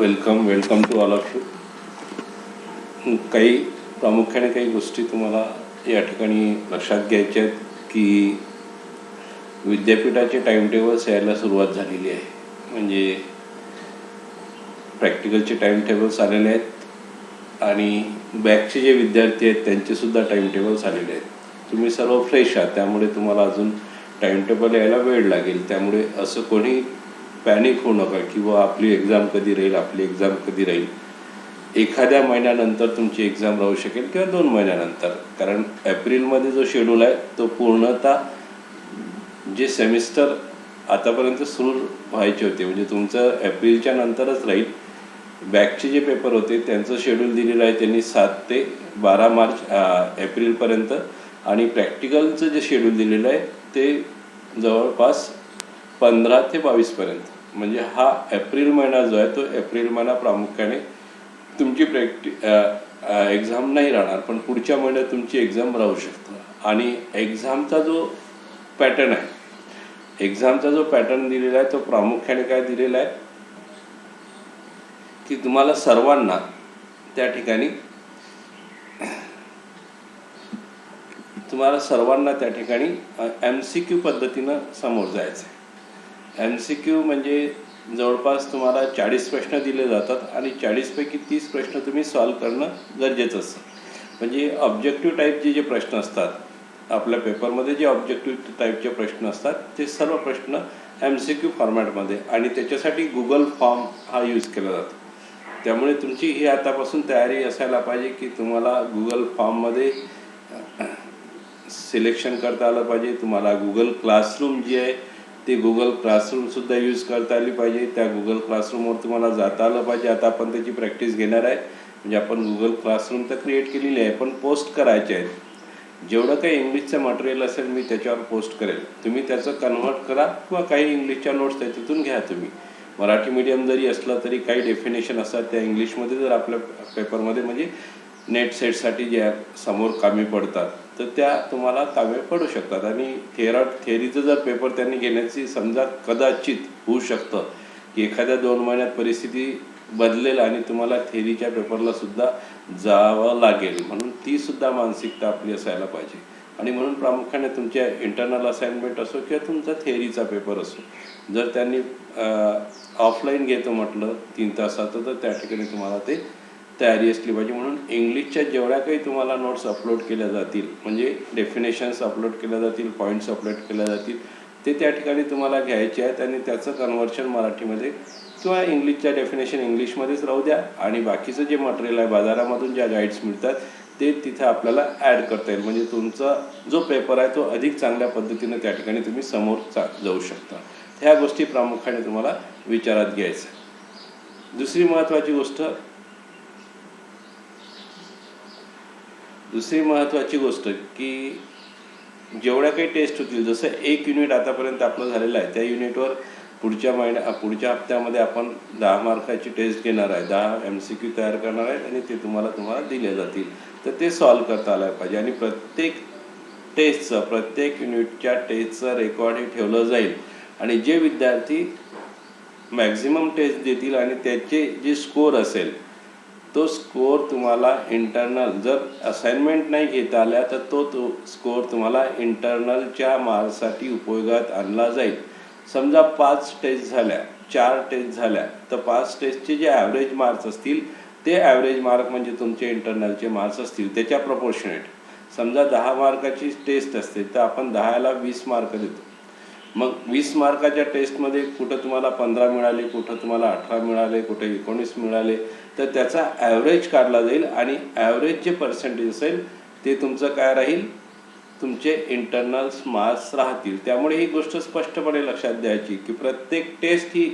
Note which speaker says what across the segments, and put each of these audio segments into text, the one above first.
Speaker 1: Welcome to all of you. काही प्रामुख्याने काही गोष्टी तुम्हाला या ठिकाणी लक्षात घ्यायच्या आहेत की विद्यापीठाचे टाईमटेबल्स यायला सुरुवात झालेली आहे. म्हणजे प्रॅक्टिकलचे टाईमटेबल्स आलेले आहेत आणि बॅकचे जे विद्यार्थी आहेत त्यांचेसुद्धा टाईमटेबल्स आलेले आहेत. तुम्ही सर्व फ्रेश आहात, त्यामुळे तुम्हाला अजून टाईमटेबल यायला वेळ लागेल. त्यामुळे असं कोणी पॅनिक होऊ नका किंवा आपली एक्झाम कधी राहील. एखाद्या महिन्यानंतर तुमची एक्झाम राहू शकेल किंवा 2 महिन्यानंतर. कारण एप्रिलमध्ये जो शेड्यूल आहे तो पूर्णतः जे सेमिस्टर आतापर्यंत सुरू व्हायचे होते म्हणजे तुमचं एप्रिलच्या नंतरच राहील. बॅकचे जे पेपर होते त्यांचं शेड्यूल दिलेलं आहे त्यांनी 7 ते 12 मार्च एप्रिलपर्यंत, आणि प्रॅक्टिकलचं जे शेड्यूल दिलेलं आहे ते जवळपास 15 ते 22पर्यंत. म्हणजे हा एप्रिल महिना जो आहे तो एप्रिल महिना प्रामुख्याने तुमची एक्झाम नाही राहणार, पण पुढच्या महिन्यात तुमची एक्झाम राहू शकतं. आणि एक्झामचा जो पॅटर्न दिलेला आहे तो प्रामुख्याने काय दिलेला आहे की तुम्हाला सर्वांना त्या ठिकाणी MCQ पद्धतीनं समोर जायचं आहे. MCQ म्हणजे जवळपास तुम्हाला 40 प्रश्न दिले जातात आणि 40 पैकी 30 प्रश्न तुम्ही सॉल्व करणं गरजेचं असतं. म्हणजे ऑब्जेक्टिव्ह टाईपचे जे प्रश्न असतात आपल्या पेपरमध्ये, जे ऑब्जेक्टिव्ह टाईपचे प्रश्न असतात ते सर्व प्रश्न MCQ फॉर्मॅटमध्ये, आणि त्याच्यासाठी गुगल फॉर्म हा यूज केला जातो. त्यामुळे तुमची ही आतापासून तयारी असायला पाहिजे की तुम्हाला गुगल फॉर्ममध्ये सिलेक्शन करता आलं पाहिजे. तुम्हाला गुगल क्लासरूम जी आहे ते गुगल क्लासरूमसुद्धा यूज करता आली पाहिजे. त्या गुगल क्लासरूमवर तुम्हाला जाता आलं पाहिजे. आता आपण त्याची प्रॅक्टिस घेणार आहे. म्हणजे आपण गुगल क्लासरूम तर क्रिएट केलेली आहे, पण पोस्ट करायचे आहेत. जेवढं काही इंग्लिशचं मटेरियल असेल मी त्याच्यावर पोस्ट करेल. तुम्ही त्याचं कन्व्हर्ट करा किंवा काही इंग्लिशच्या नोट्स त्याच्यातून घ्या. तुम्ही मराठी मीडियम जरी असलं तरी काही डेफिनेशन असतात त्या इंग्लिशमध्ये जर आपल्या पेपरमध्ये म्हणजे नेट सेटसाठी ज्या समोर कामी पडतात तर त्या तुम्हाला कामे पडू शकतात. आणि थेअरीचं जर पेपर त्यांनी घेण्याची समजा कदाचित होऊ शकतं की एखाद्या 2 महिन्यात परिस्थिती बदलेल आणि तुम्हाला थेअरीच्या पेपरला सुद्धा जावं लागेल. म्हणून ती सुद्धा मानसिकता आपली असायला पाहिजे. आणि म्हणून प्रामुख्याने तुमच्या इंटरनल असाइनमेंट असो किंवा तुमचा थेअरीचा पेपर असो, जर त्यांनी ऑफलाईन घेतो म्हटलं 3 तासाचं, तर त्या ठिकाणी तुम्हाला ते तयारी असली पाहिजे. म्हणून इंग्लिशच्या जेवढ्या काही तुम्हाला नोट्स अपलोड केल्या जातील, म्हणजे डेफिनेशन्स अपलोड केल्या जातील, पॉईंट्स अपलोड केल्या जातील, ते त्या ठिकाणी तुम्हाला घ्यायचे आहेत आणि त्याचं कन्व्हर्शन मराठीमध्ये किंवा इंग्लिशच्या डेफिनेशन इंग्लिशमध्येच राहू द्या. आणि बाकीचं जे मटेरियल आहे बाजारामधून ज्या गाईड्स मिळतात ते तिथं आपल्याला ॲड करता येईल. म्हणजे तुमचा जो पेपर आहे तो अधिक चांगल्या पद्धतीनं त्या ठिकाणी तुम्ही समोर जाऊ शकता. ह्या गोष्टी प्रामुख्याने तुम्हाला विचारात घ्यायचं. दुसरी महत्त्वाची गोष्ट की जेवढ्या काही टेस्ट होतील, जसं 1 युनिट आतापर्यंत आपलं झालेलं आहे त्या युनिटवर पुढच्या हप्त्यामध्ये आपण 10 मार्काची टेस्ट घेणार आहे. 10 MCQ तयार करणार आहेत आणि ते तुम्हाला दिले जातील. तर ते सॉल्व करता आलं पाहिजे. आणि प्रत्येक युनिटच्या टेस्टचं रेकॉर्ड हे ठेवलं जाईल. आणि जे विद्यार्थी मॅक्झिमम टेस्ट देतील आणि त्याचे जे स्कोअर असेल तो स्कोअर तुम्हाला इंटरनल, जर असाइनमेंट नाही घेता आल्या तर तो स्कोअर तुम्हाला इंटरनलच्या मार्क्ससाठी उपयोगात आणला जाईल. समजा 5 टेस्ट झाल्या, 4 टेस्ट झाल्या, तर 5 टेस्टचे जे ॲव्हरेज मार्क्स असतील ते ॲव्हरेज मार्क म्हणजे तुमचे इंटरनलचे मार्क्स असतील त्याच्या प्रपोर्शनेट. समजा 10 मार्काची टेस्ट असते तर आपण 10ला 20 मार्क देतो. मग 20 मार्काच्या टेस्टमध्ये कुठं तुम्हाला 15 मिळाले, कुठं तुम्हाला 18 मिळाले, कुठे 19 मिळाले, तर त्याचा ॲव्हरेज काढला जाईल. आणि ॲव्हरेज जे पर्सेंटेज असेल ते तुमचं काय राहील, तुमचे इंटरनल्स मार्क्स राहतील. त्यामुळे ही गोष्ट स्पष्टपणे लक्षात द्यायची की प्रत्येक टेस्ट ही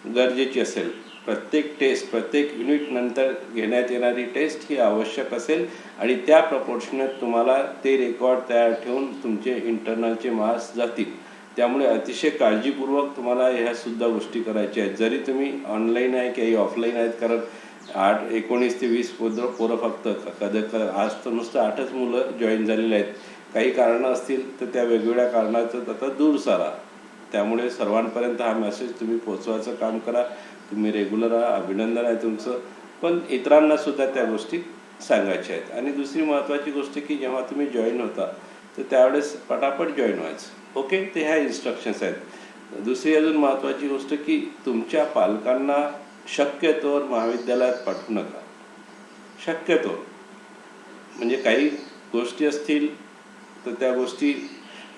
Speaker 1: गरजेची असेल. प्रत्येक युनिट नंतर घेण्यात येणारी टेस्ट ही आवश्यक असेल आणि त्या प्रपोर्शनेट तुम्हाला ते रेकॉर्ड तयार ठेवून तुमचे इंटरनलचे मार्क्स जातील. त्यामुळे अतिशय काळजीपूर्वक तुम्हाला ह्यासुद्धा गोष्टी करायच्या आहेत. जरी तुम्ही ऑनलाईन आहे काही ऑफलाईन आहेत, कारण 19 ते 20 पोरं फक्त आज तर नुसतं 8च मुलं जॉईन झालेले आहेत. काही कारणं असतील तर त्या वेगवेगळ्या कारणाचं आता दूर सारा. त्यामुळे सर्वांपर्यंत हा मेसेज तुम्ही पोचवायचं काम करा. तुम्ही रेग्युलर अभिनंदन आहे तुमचं, पण इतरांना सुद्धा त्या गोष्टी सांगायच्या आहेत. आणि दुसरी महत्त्वाची गोष्ट की जेव्हा तुम्ही जॉईन होता तर त्यावेळेस पटापट जॉईन व्हायचं. ओके, ते ह्या इन्स्ट्रक्शन्स आहेत. दुसरी अजून महत्त्वाची गोष्ट की तुमच्या पालकांना शक्यतोवर महाविद्यालयात पाठवू नका. शक्यतो म्हणजे काही गोष्टी असतील तर त्या गोष्टी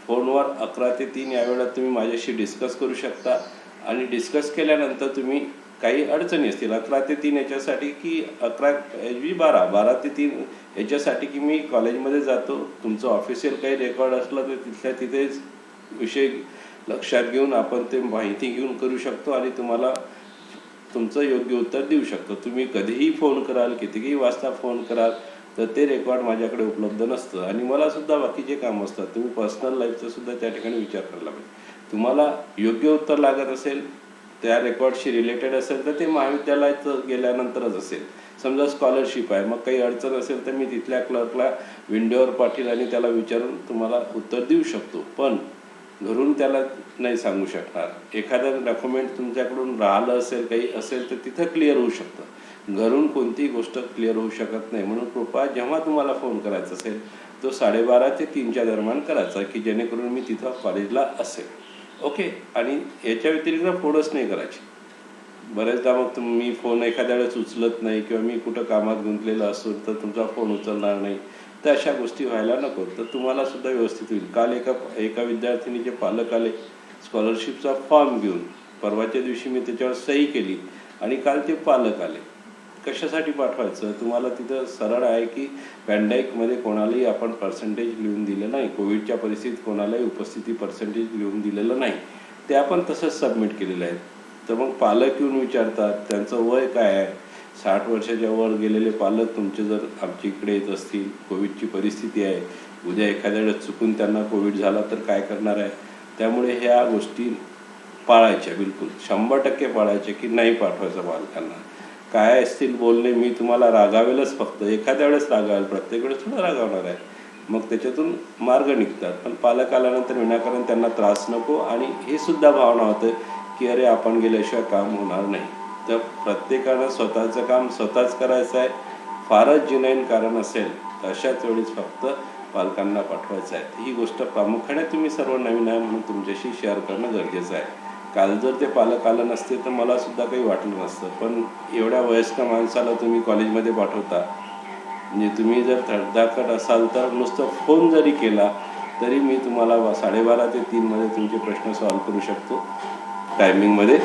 Speaker 1: फोनवर 11 ते 3 या वेळात तुम्ही माझ्याशी डिस्कस करू शकता. आणि डिस्कस केल्यानंतर तुम्ही काही अडचणी असतील 11 ते 3 याच्यासाठी की 12 ते 3 याच्यासाठी की मी कॉलेजमध्ये जातो, तुमचं ऑफिशियल काही रेकॉर्ड असलं तर तिथल्या तिथेच विषय लक्षात घेऊन आपण ते माहिती घेऊन करू शकतो आणि तुम्हाला तुमचं योग्य उत्तर देऊ शकतो. तुम्ही कधीही फोन कराल, कितीही वाजता फोन कराल तर ते रेकॉर्ड माझ्याकडे उपलब्ध नसतं. आणि मला सुद्धा बाकीचे कामं असतात. तुम्ही पर्सनल लाईफचा सुद्धा त्या ठिकाणी विचार करायला पाहिजे. तुम्हाला योग्य उत्तर लागत असेल, त्या रेकॉर्डशी रिलेटेड असेल तर ते महाविद्यालयात गेल्यानंतरच असेल. समजा स्कॉलरशिप आहे, मग काही अडचण असेल तर मी तिथल्या क्लर्कला विंडोवर पाठील आणि त्याला विचारून तुम्हाला उत्तर देऊ शकतो. पण घरून त्याला नाही सांगू शकणार. एखादं डॉक्युमेंट तुमच्याकडून राहिलं असेल, काही असेल तर तिथं क्लिअर होऊ शकतं. घरून कोणतीही गोष्ट क्लिअर होऊ शकत नाही. म्हणून कृपया जेव्हा तुम्हाला फोन करायचा असेल तो 12:30 ते 3च्या दरम्यान करायचा की जेणेकरून मी तिथं कॉलेजला असेल. ओके, आणि याच्या व्यतिरिक्त फोनच नाही करायचे. बरेचदा मग तुम्ही फोन एखाद्या वेळेस उचलत नाही किंवा मी कुठं कामात गुंतलेलं असतो तर तुमचा फोन उचलणार नाही, तर अशा गोष्टी व्हायला नको. तर तुम्हाला सुद्धा व्यवस्थित होईल. काल एका विद्यार्थिनीचे पालक आले स्कॉलरशिपचा फॉर्म घेऊन. परवाच्या दिवशी मी त्याच्यावर सही केली आणि काल ते पालक आले. कशासाठी पाठवायचं? तुम्हाला तिथं सरळ आहे की पॅन्डाईकमध्ये कोणालाही आपण पर्सेंटेज लिहून दिलं नाही. कोविडच्या परिस्थितीत कोणालाही उपस्थिती पर्सेंटेज लिहून दिलेलं नाही. ते आपण तसंच सबमिट केलेलं आहे. तर मग पालक येऊन विचारतात त्यांचं वय काय आहे. 60 वर्षाच्या वर गेलेले पालक तुमचे जर आमच्या इकडे येत असतील, कोविडची परिस्थिती आहे, उद्या एखाद्या वेळेस चुकून त्यांना कोविड झाला तर काय करणार आहे. त्यामुळे ह्या गोष्टी पाळायच्या, बिलकुल 100% पाळायच्या की नाही पाठवायचं पालकांना. काय असतील बोलणे मी तुम्हाला रागावेलच, फक्त एखाद्या वेळेस रागावेल, प्रत्येक वेळेस थोडं रागावणार आहे. मग त्याच्यातून मार्ग निघतात. पण पालक आल्यानंतर विनाकारण त्यांना त्रास नको. आणि हे सुद्धा भावना होतं की अरे आपण गेल्याशिवाय काम होणार नाही. तर प्रत्येकानं स्वतःचं काम स्वतःच करायचं आहे. फारच जिनैन कारण असेल तर अशाच वेळीच फक्त पालकांना पाठवायचं आहे. ही गोष्ट प्रामुख्याने तुम्ही सर्व नवीन आहे म्हणून तुमच्याशी शेअर करणं गरजेचं आहे. काल जर ते पालक आलं नसते तर मला सुद्धा काही वाटलं नसतं. पण एवढ्या वयस्कर माणसाला तुम्ही कॉलेजमध्ये पाठवता, म्हणजे तुम्ही जर धडधाकट असाल तर नुसतं फोन जरी केला तरी मी तुम्हाला 12:30 ते 3मध्ये तुमचे प्रश्न सॉल्व करू शकतो टायमिंगमध्ये.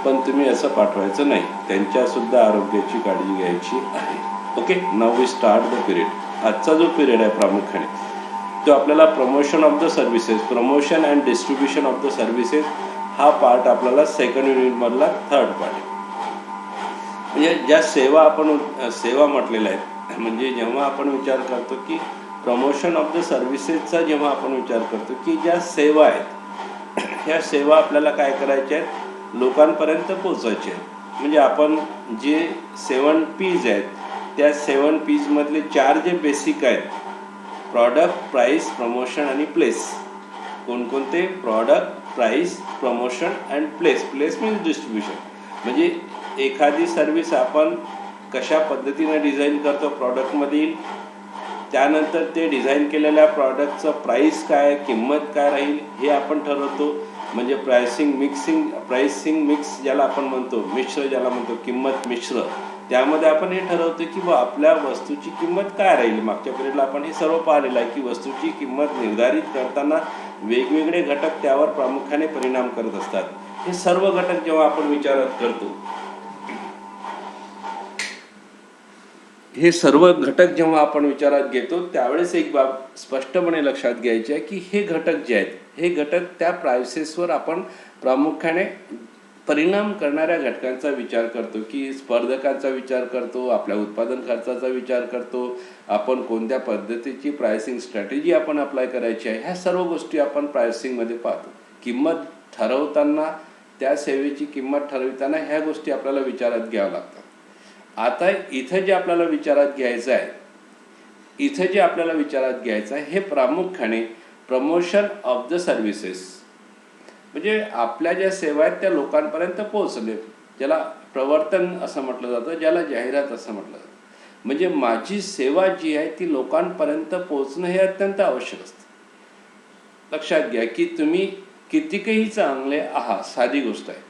Speaker 1: पण तुम्ही असं पाठवायचं नाही. त्यांच्यासुद्धा आरोग्याची काळजी घ्यायची आहे. Okay, now we start the period. आजचा जो पिरियड आहे प्रामुख्याने तो आपल्याला promotion of the services, promotion and distribution of the services हा पार्ट आपल्याला सेकंड युनिटमधला थर्ड पार्ट आहे. म्हणजे ज्या सेवा आपण सेवा म्हटलेल्या आहेत, म्हणजे जेव्हा आपण विचार करतो की प्रमोशन ऑफ द सर्व्हिसेसचा जेव्हा आपण विचार करतो की ज्या सेवा आहेत ह्या सेवा आपल्याला काय करायच्या आहेत, लोकांपर्यंत पोचायच्या आहेत. म्हणजे आपण जे 7 P's आहेत त्या 7 P's मधले 4 जे बेसिक आहेत, प्रॉडक्ट, प्राईस, प्रमोशन आणि प्लेस. कोणकोणते? Product, price, promotion and place. Place means distribution. म्हणजे एखादी सर्व्हिस आपण कशा पद्धतीने डिझाईन करतो प्रॉडक्टमधील, त्यानंतर ते डिझाईन केलेल्या प्रॉडक्टचं प्राईस काय, किंमत काय राहील हे आपण ठरवतो. म्हणजे प्राइसिंग मिक्स ज्याला आपण म्हणतो, मिश्र ज्याला म्हणतो, किंमत मिश्र, त्यामध्ये आपण हे ठरवतो की बा आपल्या वस्तूची किंमत काय राहील. मागच्या पिरियडला आपण हे सर्व पाहिलेलं आहे की वस्तूची किंमत निर्धारित करताना वेगवेगळे घटक त्यावर प्रामुख्याने परिणाम करत असतात. हे सर्व घटक जेव्हा आपण विचारात करतो, हे सर्व घटक जेव्हा आपण विचारात घेतो त्यावेळेस एक बाब स्पष्टपणे लक्षात घ्यायची आहे की हे घटक जे आहेत हे घटक त्या प्राइसेसवर आपण प्रामुख्याने परिणाम करणाऱ्या घटकांचा विचार करतो. की स्पर्धकांचा विचार करतो, आपल्या उत्पादन खर्चाचा विचार करतो, आपण कोणत्या पद्धतीची प्राइसिंग स्ट्रॅटेजी आपण अप्लाय करायची आहे, ह्या सर्व गोष्टी आपण प्राइसिंगमध्ये पाहतो. किंमत ठरवताना, त्या सेवेची किंमत ठरवताना ह्या गोष्टी आपल्याला विचारात घ्याव्या लागतात. आता इथं जे आपल्याला विचारात घ्यायचं आहे, हे प्रामुख्याने प्रमोशन ऑफ द सर्व्हिसेस. म्हणजे आपल्या ज्या सेवा आहेत त्या लोकांपर्यंत पोहोचले. ज्याला प्रवर्तन असं म्हटलं जातं, ज्याला जाहिरात असं म्हटलं जातं. म्हणजे माझी सेवा जी आहे ती लोकांपर्यंत पोहोचणं हे अत्यंत आवश्यक असतं. लक्षात घ्या की तुम्ही कितीकही चांगले आहात, साधी गोष्ट आहे,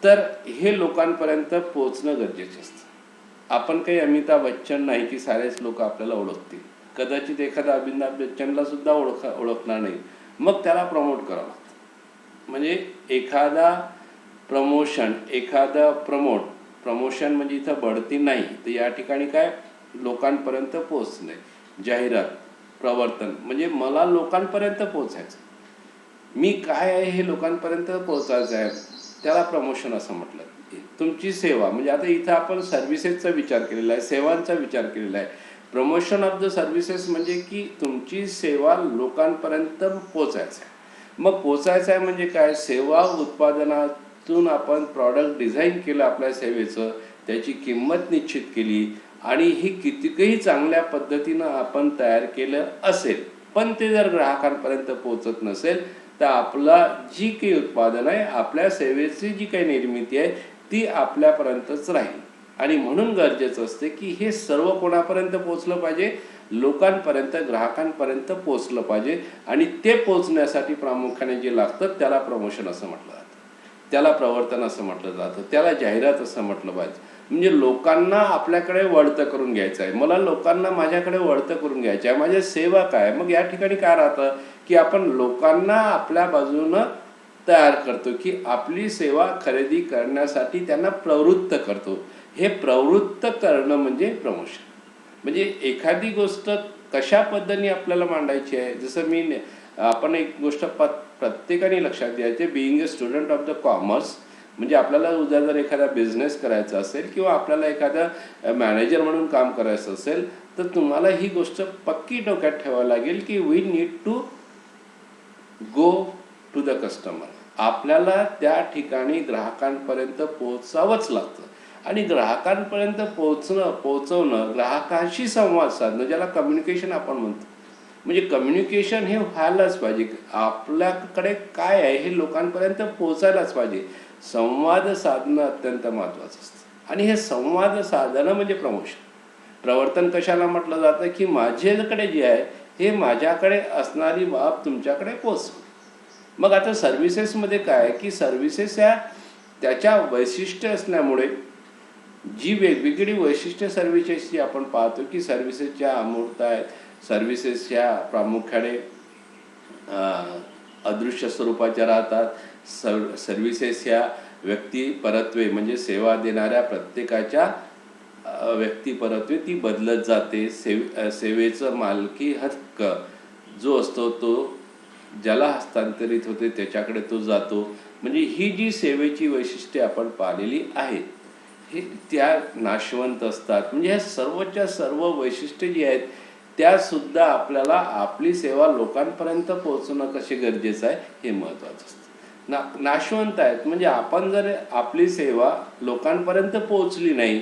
Speaker 1: तर हे लोकांपर्यंत पोहोचणं गरजेचं असतं. आपण काही अमिताभ बच्चन नाही की सारेच लोक आपल्याला ओळखतील. कदाचित एखादा अमिताभ बच्चनला सुद्धा ओळखणार नाही, मग त्याला प्रमोट करावं लागतं. म्हणजे एखादा प्रमोशन, एखादा प्रमोशन म्हणजे इथं बढती नाही, तर या ठिकाणी काय, लोकांपर्यंत पोहोचणे, जाहिरात, प्रवर्तन. म्हणजे मला लोकांपर्यंत पोहोचायचं, मी काय आहे हे लोकांपर्यंत पोहोचायचं आहे, त्याला प्रमोशन असं म्हटलं. तुमची सेवा म्हणजे आता इथं आपण सर्व्हिसेसचा विचार केलेला आहे, सेवांचा विचार केलेला आहे. प्रमोशन ऑफ द सर्व्हिसेस म्हणजे की तुमची सेवा लोकांपर्यंत पोचायचं आहे. मग पोचायचं आहे म्हणजे काय, सेवा उत्पादनातून आपण प्रॉडक्ट डिझाईन केलं आपल्या सेवेचं, त्याची किंमत निश्चित केली आणि ही कितीकही चांगल्या पद्धतीनं आपण तयार केलं असेल, पण ते जर ग्राहकांपर्यंत पोचत नसेल तर आपला जी काही उत्पादन आहे, आपल्या सेवेची जी काही निर्मिती आहे ती आपल्यापर्यंतच राहील. आणि म्हणून गरजेचं असते की हे सर्व कोणापर्यंत पोचलं पाहिजे, लोकांपर्यंत, ग्राहकांपर्यंत पोचलं पाहिजे. आणि ते पोचण्यासाठी प्रामुख्याने जे लागतं त्याला प्रमोशन असं म्हटलं जातं, त्याला प्रवर्तन असं म्हटलं जातं, त्याला जाहिरात असं म्हटलं पाहिजे. म्हणजे लोकांना आपल्याकडे वळतं करून घ्यायचं आहे, मला लोकांना माझ्याकडे वळतं करून घ्यायचं आहे, माझ्या सेवा काय. मग या ठिकाणी काय राहतं की आपण लोकांना आपल्या बाजूनं तयार करतो, की आपली सेवा खरेदी करण्यासाठी त्यांना प्रवृत्त करतो. हे प्रवृत्त करणं म्हणजे प्रमोशन. म्हणजे एखादी गोष्ट कशा पद्धतीने आपल्याला मांडायची आहे, जसं आपण एक गोष्ट प्रत्येकाने लक्षात द्यायची, being a student of the commerce, म्हणजे आपल्याला उद्या जर एखादा बिझनेस करायचा असेल किंवा आपल्याला एखादा मॅनेजर म्हणून काम करायचं असेल, तर तुम्हाला ही गोष्ट पक्की डोक्यात ठेवावी लागेल की we need to go to the customer. आपल्याला त्या ठिकाणी ग्राहकांपर्यंत पोहोचावंच लागतं. आणि ग्राहकांपर्यंत पोहोचवणं, ग्राहकांशी संवाद साधणं, ज्याला कम्युनिकेशन आपण म्हणतो, म्हणजे कम्युनिकेशन हे व्हायलाच पाहिजे. आपल्याकडे काय आहे हे लोकांपर्यंत पोहोचायलाच पाहिजे. संवाद साधणं अत्यंत महत्त्वाचं असतं. आणि हे संवाद साधणं म्हणजे प्रमोशन. प्रवर्तन कशाला म्हटलं जातं की माझ्याकडे जे आहे हे माझ्याकडे असणारी बाब तुमच्याकडे पोचवणं. मग आता सर्व्हिसेसमध्ये काय आहे की सर्व्हिसेस ह्या त्याच्या वैशिष्ट्य असल्यामुळे जी वेगवेगळी वैशिष्ट्य सर्व्हिसेसची आपण पाहतो की सर्व्हिसेसच्या अमूर्त आहेत, सर्व्हिसेस ह्या प्रामुख्याने अदृश्य स्वरूपाच्या राहतात. सर्व्हिसेस ह्या व्यक्तिपरत्वे म्हणजे सेवा देणाऱ्या प्रत्येकाच्या व्यक्तिपरत्वे ती बदलत जाते. सेवेचं मालकी हक्क जो असतो तो ज्याला हस्तांतरित होते त्याच्याकडे तो जातो. म्हणजे ही जी सेवेची वैशिष्ट्ये आपण पाहिलेली आहेत हे त्या नाशवंत असतात. म्हणजे ह्या सर्वच्या सर्व वैशिष्ट्ये जी आहेत त्यासुद्धा आपल्याला आपली सेवा लोकांपर्यंत पोहोचणं कसे गरजेचं आहे हे महत्त्वाचं असतं. नाशवंत आहेत म्हणजे आपण जर आपली सेवा लोकांपर्यंत पोहोचली नाही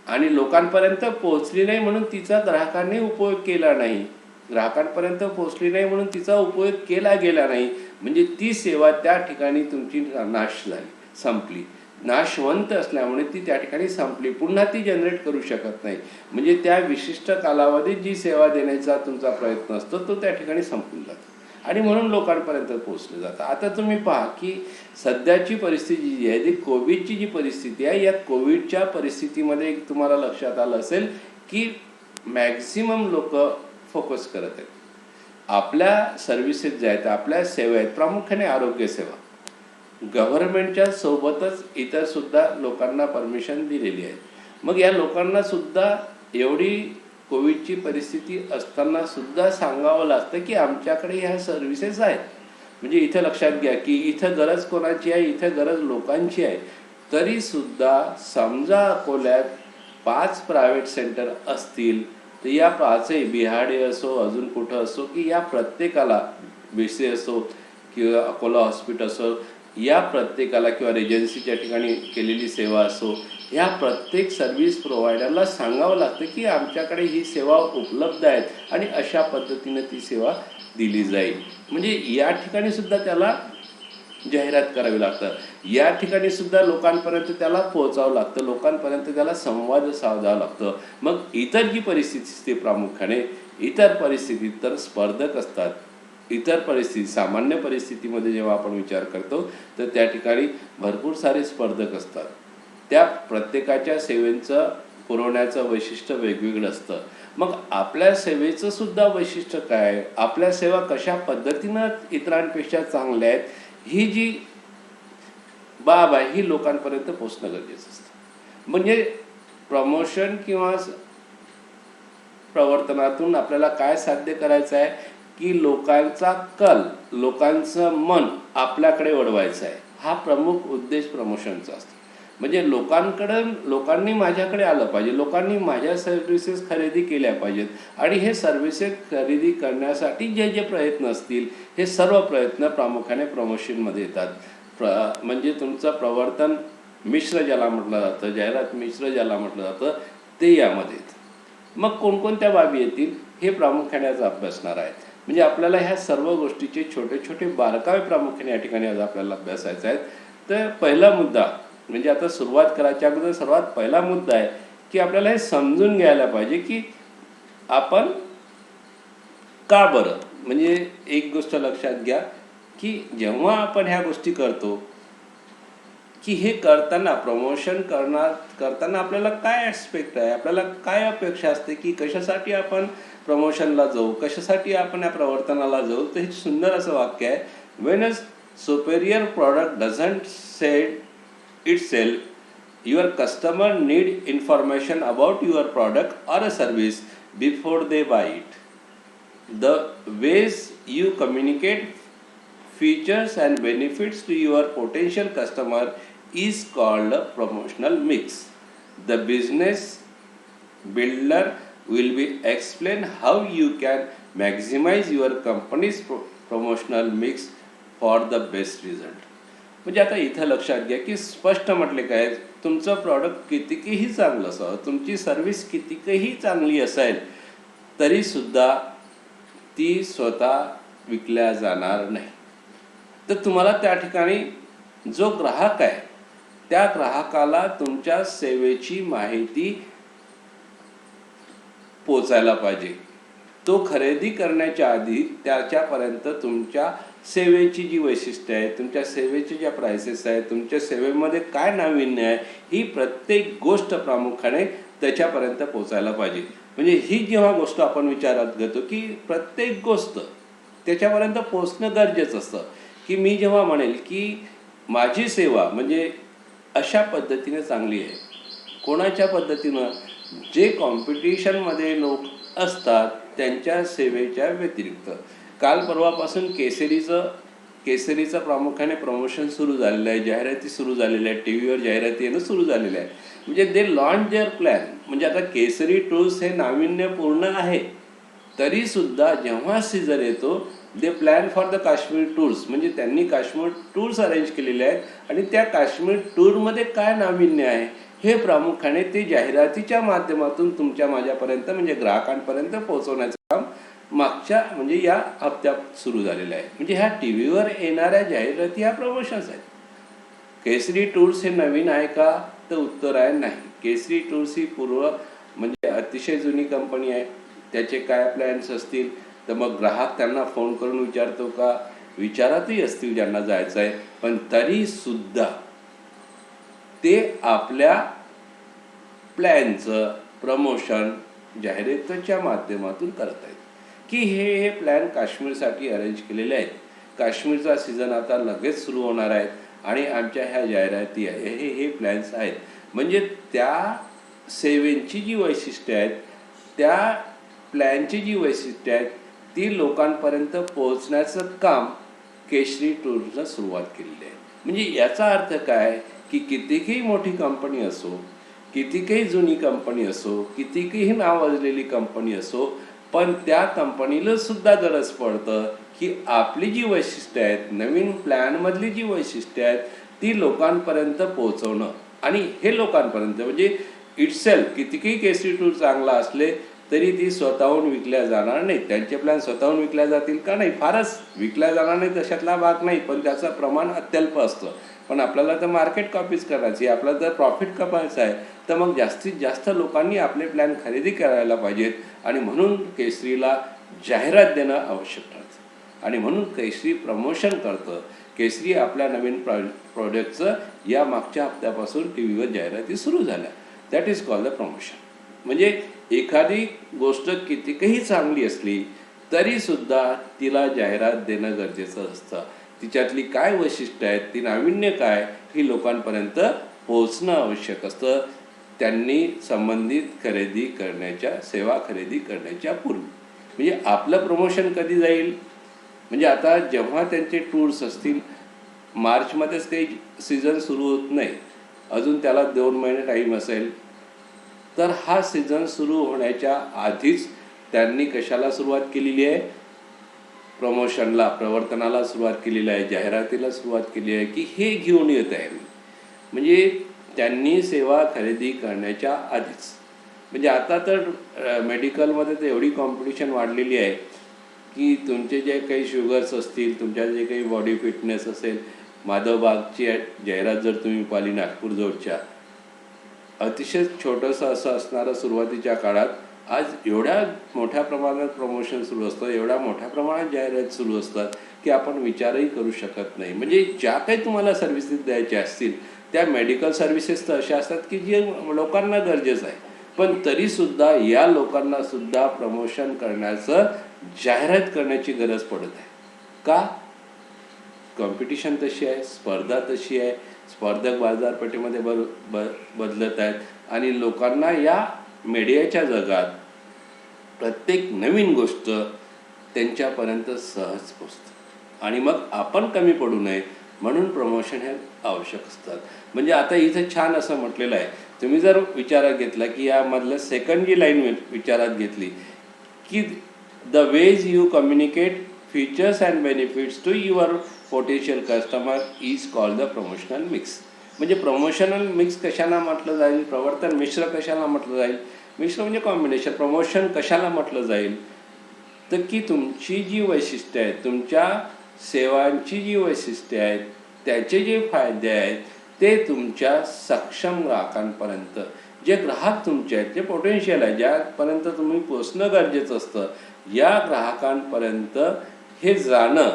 Speaker 1: आणि लोकांपर्यंत पोहोचली नाही म्हणून तिचा ग्राहकांनी उपयोग केला नाही, ग्राहकांपर्यंत पोहोचली नाही म्हणून तिचा उपयोग केला गेला नाही, म्हणजे ती सेवा त्या ठिकाणी तुमची नाश झाली, संपली. नाशवंत असल्यामुळे ती त्या ठिकाणी संपली, पुन्हा ती जनरेट करू शकत नाही. म्हणजे त्या विशिष्ट कालावधीत जी सेवा देण्याचा तुमचा प्रयत्न असतो तो त्या ठिकाणी संपून जातो आणि म्हणून लोकांपर्यंत पोहोचलं जातं. आता तुम्ही पहा की सध्याची परिस्थिती जी आहे ती कोविडची जी परिस्थिती आहे, या कोविडच्या परिस्थितीमध्ये तुम्हाला लक्षात आलं असेल की मॅक्झिमम लोक फोकस करत आहेत आपल्या सर्व्हिसेस ज्या आहेत, आपल्या सेवा आहेत, प्रामुख्याने आरोग्य सेवा. गव्हर्नमेंटच्या सोबतच इतर सुद्धा लोकांना परमिशन दिलेली आहे. मग या लोकांना सुद्धा एवढी कोविडची परिस्थिती असताना सुद्धा सांगावं लागतं की आमच्याकडे ह्या सर्व्हिसेस आहेत. म्हणजे इथं लक्षात घ्या की इथं गरज कोणाची आहे, इथं गरज लोकांची आहे. तरीसुद्धा समजा अकोल्यात 5 प्रायव्हेट सेंटर असतील तर या 5ही बिहाडे असो अजून कुठं असो की या प्रत्येकाला BC असो किंवा अकोला हॉस्पिटल असो, या प्रत्येकाला किंवा रेजन्सीच्या ठिकाणी केलेली सेवा असो, ह्या प्रत्येक सर्व्हिस प्रोव्हायडरला सांगावं लागतं की आमच्याकडे ही सेवा उपलब्ध आहेत आणि अशा पद्धतीने ती सेवा दिली जाईल. म्हणजे या ठिकाणी सुद्धा त्याला जाहिरात करावी लागतं. या ठिकाणी सुद्धा लोकांपर्यंत त्याला पोहोचावं लागतं, लोकांपर्यंत त्याला संवाद साधावं लागतं. मग इतर जी परिस्थिती असते प्रामुख्याने, इतर परिस्थितीत तर स्पर्धक असतात. इतर परिस्थिती, सामान्य परिस्थितीमध्ये जेव्हा आपण विचार करतो तर त्या ठिकाणी भरपूर सारे स्पर्धक असतात. त्या प्रत्येकाच्या सेवेचं पुरवण्याचं वैशिष्ट्य वेगवेगळं असतं. मग आपल्या सेवेचं सुद्धा वैशिष्ट्य काय, आपल्या सेवा कशा पद्धतीनं इतरांपेक्षा चांगल्या आहेत, ही जी बाब आहे ही लोकांपर्यंत पोहोचणं गरजेचं असतं. म्हणजे प्रमोशन किंवा प्रवर्तनातून आपल्याला काय साध्य करायचं आहे की लोकांचा कल, लोकांचं मन आपल्याकडे वळवायचं आहे. हा प्रमुख उद्देश प्रमोशनचा असतो. म्हणजे लोकांनी माझ्याकडे आलं पाहिजे, लोकांनी माझ्या सर्व्हिसेस खरेदी केल्या पाहिजेत आणि हे सर्व्हिसेस खरेदी करण्यासाठी जे जे प्रयत्न असतील हे सर्व प्रयत्न प्रामुख्याने प्रमोशनमध्ये येतात. म्हणजे तुमचं प्रवर्तन मिश्र ज्याला म्हटलं जातं, जाहिरात मिश्र ज्याला म्हटलं जातं, ते यामध्ये येतं. मग कोणकोणत्या बाबी येतील हे प्रामुख्याने आज अभ्यासणार आहेत. म्हणजे आपल्याला ह्या सर्व गोष्टीचे छोटे छोटे बारकावे प्रामुख्याने या ठिकाणी आज आपल्याला अभ्यासायचे आहेत. तर पहिला मुद्दा म्हणजे आता सुरुवात करायच्या अगोदर सर्वात पहिला मुद्दा आहे की आपल्याला हे समजून घ्यायला पाहिजे की आपण का बरं. म्हणजे एक गोष्ट लक्षात घ्या की जेव्हा आपण ह्या गोष्टी करतो की हे प्रमोशन करताना आपल्याला काय ॲस्पेक्ट आहे, आपल्याला काय अपेक्षा असते की कशासाठी आपण प्रमोशनला जाऊ, कशासाठी आपण या प्रवर्तनाला जाऊ. तर हे सुंदर असं वाक्य आहे, when a superior product doesn't set itself, your customer need information about your product or a service before they buy it. The ways you communicate features and benefits to your potential customer is called a promotional mix. The business builder will be explain how you can maximize your company's promotional mix for the best result. म्हणजे आता इथं लक्षात घ्या की स्पष्ट म्हटले काय, तुमचं प्रॉडक्ट कितीकही चांगलं असावं, तुमची सर्व्हिस कितीकही चांगली असेल तरीसुद्धा ती स्वतः विकल्या जाणार नाही. तर तुम्हाला त्या ठिकाणी जो ग्राहक आहे त्या ग्राहकाला तुमच्या सेवेची माहिती पोचायला पाहिजे. तो खरेदी करण्याच्या आधी त्याच्यापर्यंत तुमच्या सेवेची जी वैशिष्ट्ये आहेत, तुमच्या सेवेचे ज्या प्राइसेस आहेत, तुमच्या सेवेमध्ये काय नाविन्य आहे, ही प्रत्येक गोष्ट प्रामुख्याने त्याच्यापर्यंत पोचायला पाहिजे. म्हणजे ही जेव्हा गोष्ट आपण विचारात घेतो की प्रत्येक गोष्ट त्याच्यापर्यंत पोचणं गरजेचं असतं. की मी जेव्हा म्हणेल की माझी सेवा म्हणजे अशा पद्धतीने चांगली आहे, कोणाच्या पद्धतीनं, जे कॉम्पिटिशनमध्ये लोक असतात त्यांच्या सेवेच्या व्यतिरिक्त. काल परवापासून केसरीचं प्रामुख्याने प्रमोशन सुरू झालेलं आहे, जाहिराती सुरू झालेल्या आहेत, टी व्हीवर जाहिराती येणं सुरू झालेलं आहे. म्हणजे दे लॉन्च देअर प्लॅन. म्हणजे आता केसरी टूर्स हे नाविन्यपूर्ण आहे तरीसुद्धा जेव्हा सीझन येतो they plan for the Kashmir tours. म्हणजे त्यांनी काश्मीर टूर्स अरेंज केलेले आहेत आणि त्या काश्मीर टूरमध्ये काय नाविन्य आहे हे प्रामुख्याने ते जाहिरातीच्या माध्यमातून तुमच्या माझ्यापर्यंत म्हणजे ग्राहकांपर्यंत पोहोचवण्याचं काम मागच्या म्हणजे या हप्त्यात सुरू झालेलं आहे. म्हणजे ह्या टी व्हीवर येणाऱ्या जाहिराती ह्या प्रमोशन्स आहेत. केसरी टूर्स हे नवीन आहे का, तर उत्तर आहे नाही. केसरी टूर्स ही म्हणजे अतिशय जुनी कंपनी आहे. त्याचे काय प्लॅन्स असतील तर मग ग्राहक त्यांना फोन करून विचारतो का, विचारातही असतील ज्यांना जायचं आहे, पण तरीसुद्धा ते आपल्या प्लॅनचं प्रमोशन जाहिरातीच्या माध्यमातून करत आहेत की हे प्लॅन काश्मीरसाठी अरेंज केलेले आहेत. काश्मीरचा सीझन आता लगेच सुरू होणार आहे आणि आमच्या ह्या जाहिराती आहे, हे प्लॅन्स आहेत. म्हणजे त्या सेवेची जी वैशिष्ट्ये आहेत, त्या प्लॅनची जी वैशिष्ट्ये आहेत ती लोकांपर्यंत पोहोचण्याचं काम केसरी टूर्सनं सुरुवात केलेली आहे. म्हणजे याचा अर्थ काय की कितीकही मोठी कंपनी असो, कितीकही जुनी कंपनी असो, कितीकही नावाजलेली कंपनी असो, पण त्या कंपनीला सुद्धा गरज पडतं की आपली जी वैशिष्ट्ये आहेत, नवीन प्लॅनमधली जी वैशिष्ट्ये आहेत ती लोकांपर्यंत पोहोचवणं. आणि हे लोकांपर्यंत म्हणजे इटसेल्फ कितीकही केसरी टूर चांगला असले तरी ती स्वतःहून विकल्या जाणार नाही. त्यांचे प्लॅन स्वतःहून विकल्या जातील का, नाही, फारच विकल्या जाणार नाही तशातला भाग नाही, पण त्याचं प्रमाण अत्यल्प असतं. पण आपल्याला तर मार्केट कॉपीच करायची, आपल्याला जर प्रॉफिट कमायचं आहे तर मग जास्तीत जास्त लोकांनी आपले प्लॅन खरेदी करायला पाहिजेत. आणि म्हणून केसरीला जाहिरात देणं आवश्यक ठरतं आणि म्हणून केसरी प्रमोशन करतं. केसरी आपल्या नवीन प्रोडक्टचं या मागच्या हप्त्यापासून टी व्हीवर जाहिराती सुरू झाल्या. That is called the promotion. म्हणजे एखादी गोष्ट कितीकही चांगली असली तरीसुद्धा तिला जाहिरात देणं गरजेचं असतं. तिच्यातली काय वैशिष्ट्य आहेत, ती नाविन्य काय, ही लोकांपर्यंत पोहोचणं आवश्यक असतं. त्यांनी संबंधित खरेदी करण्याच्या, सेवा खरेदी करण्याच्या पूर्वी. म्हणजे आपलं प्रमोशन कधी जाईल, म्हणजे आता जेव्हा त्यांचे टूर्स असतील, मार्चमध्येच काही सीझन सुरू होत नाही, अजून त्याला 2 महिने टाईम असेल, तर हा सीझन सुरू होण्याच्या आधीच त्यांनी कशाला सुरुवात केलेली आहे, प्रमोशनला, प्रवर्तनाला सुरुवात केलेली आहे, जाहिरातीला सुरुवात केली आहे की हे घेऊन येत आहे मी. म्हणजे त्यांनी सेवा खरेदी करण्याच्या आधीच. म्हणजे आता तर मेडिकलमध्ये तर एवढी कॉम्पिटिशन वाढलेली आहे की तुमचे जे काही शुगर्स असतील, तुमच्या जे काही बॉडी फिटनेस असेल, माधवबागची जाहिरात जर तुम्ही पाहिली नागपूरजवळच्या, अतिशय छोटंसं असं असणारं सुरुवातीच्या काळात, आज एवढ्या मोठ्या प्रमाणात प्रमोशन सुरू असतं, एवढ्या मोठ्या प्रमाणात जाहिरात सुरू असतात की आपण विचारही करू शकत नाही. म्हणजे ज्या काही तुम्हाला सर्व्हिसेस द्यायच्या असतील त्या मेडिकल सर्व्हिसेस तर अशा असतात की जे लोकांना गरजेचं आहे, पण तरीसुद्धा या लोकांनासुद्धा प्रमोशन करण्याचं, जाहिरात करण्याची गरज पडत आहे. का? कॉम्पिटिशन तशी आहे, स्पर्धा तशी आहे, स्पर्धक बाजारपेठेमध्ये बदलत आहेत आणि लोकांना या मीडियाच्या जगात प्रत्येक नवीन गोष्ट त्यांच्यापर्यंत सहज पोचते. आणि मग आपण कमी पडू नये म्हणून प्रमोशन हे आवश्यक असतात. म्हणजे आता इथं छान असं म्हटलेलं आहे, तुम्ही जर विचारात घेतला की यामधलं सेकंड जी लाईन विचारात घेतली की the ways you communicate features and benefits to your potential customer is called the promotional mix. म्हणजे प्रमोशनल मिक्स कशाला म्हटलं जाईल, प्रवर्तन मिश्र कशाला म्हटलं जाईल, मिश्र म्हणजे कॉम्बिनेशन. प्रमोशन कशाला म्हटलं जाईल तर की तुमची जी वैशिष्ट्ये आहेत, तुमच्या सेवांची जी वैशिष्ट्ये आहेत, त्याचे जे फायदे आहेत ते तुमच्या सक्षम ग्राहकांपर्यंत, जे ग्राहक तुमचे आहेत, जे पोटेन्शियल आहे, ज्यापर्यंत तुम्ही पोचणं गरजेचं असतं, या ग्राहकांपर्यंत हे जाणं,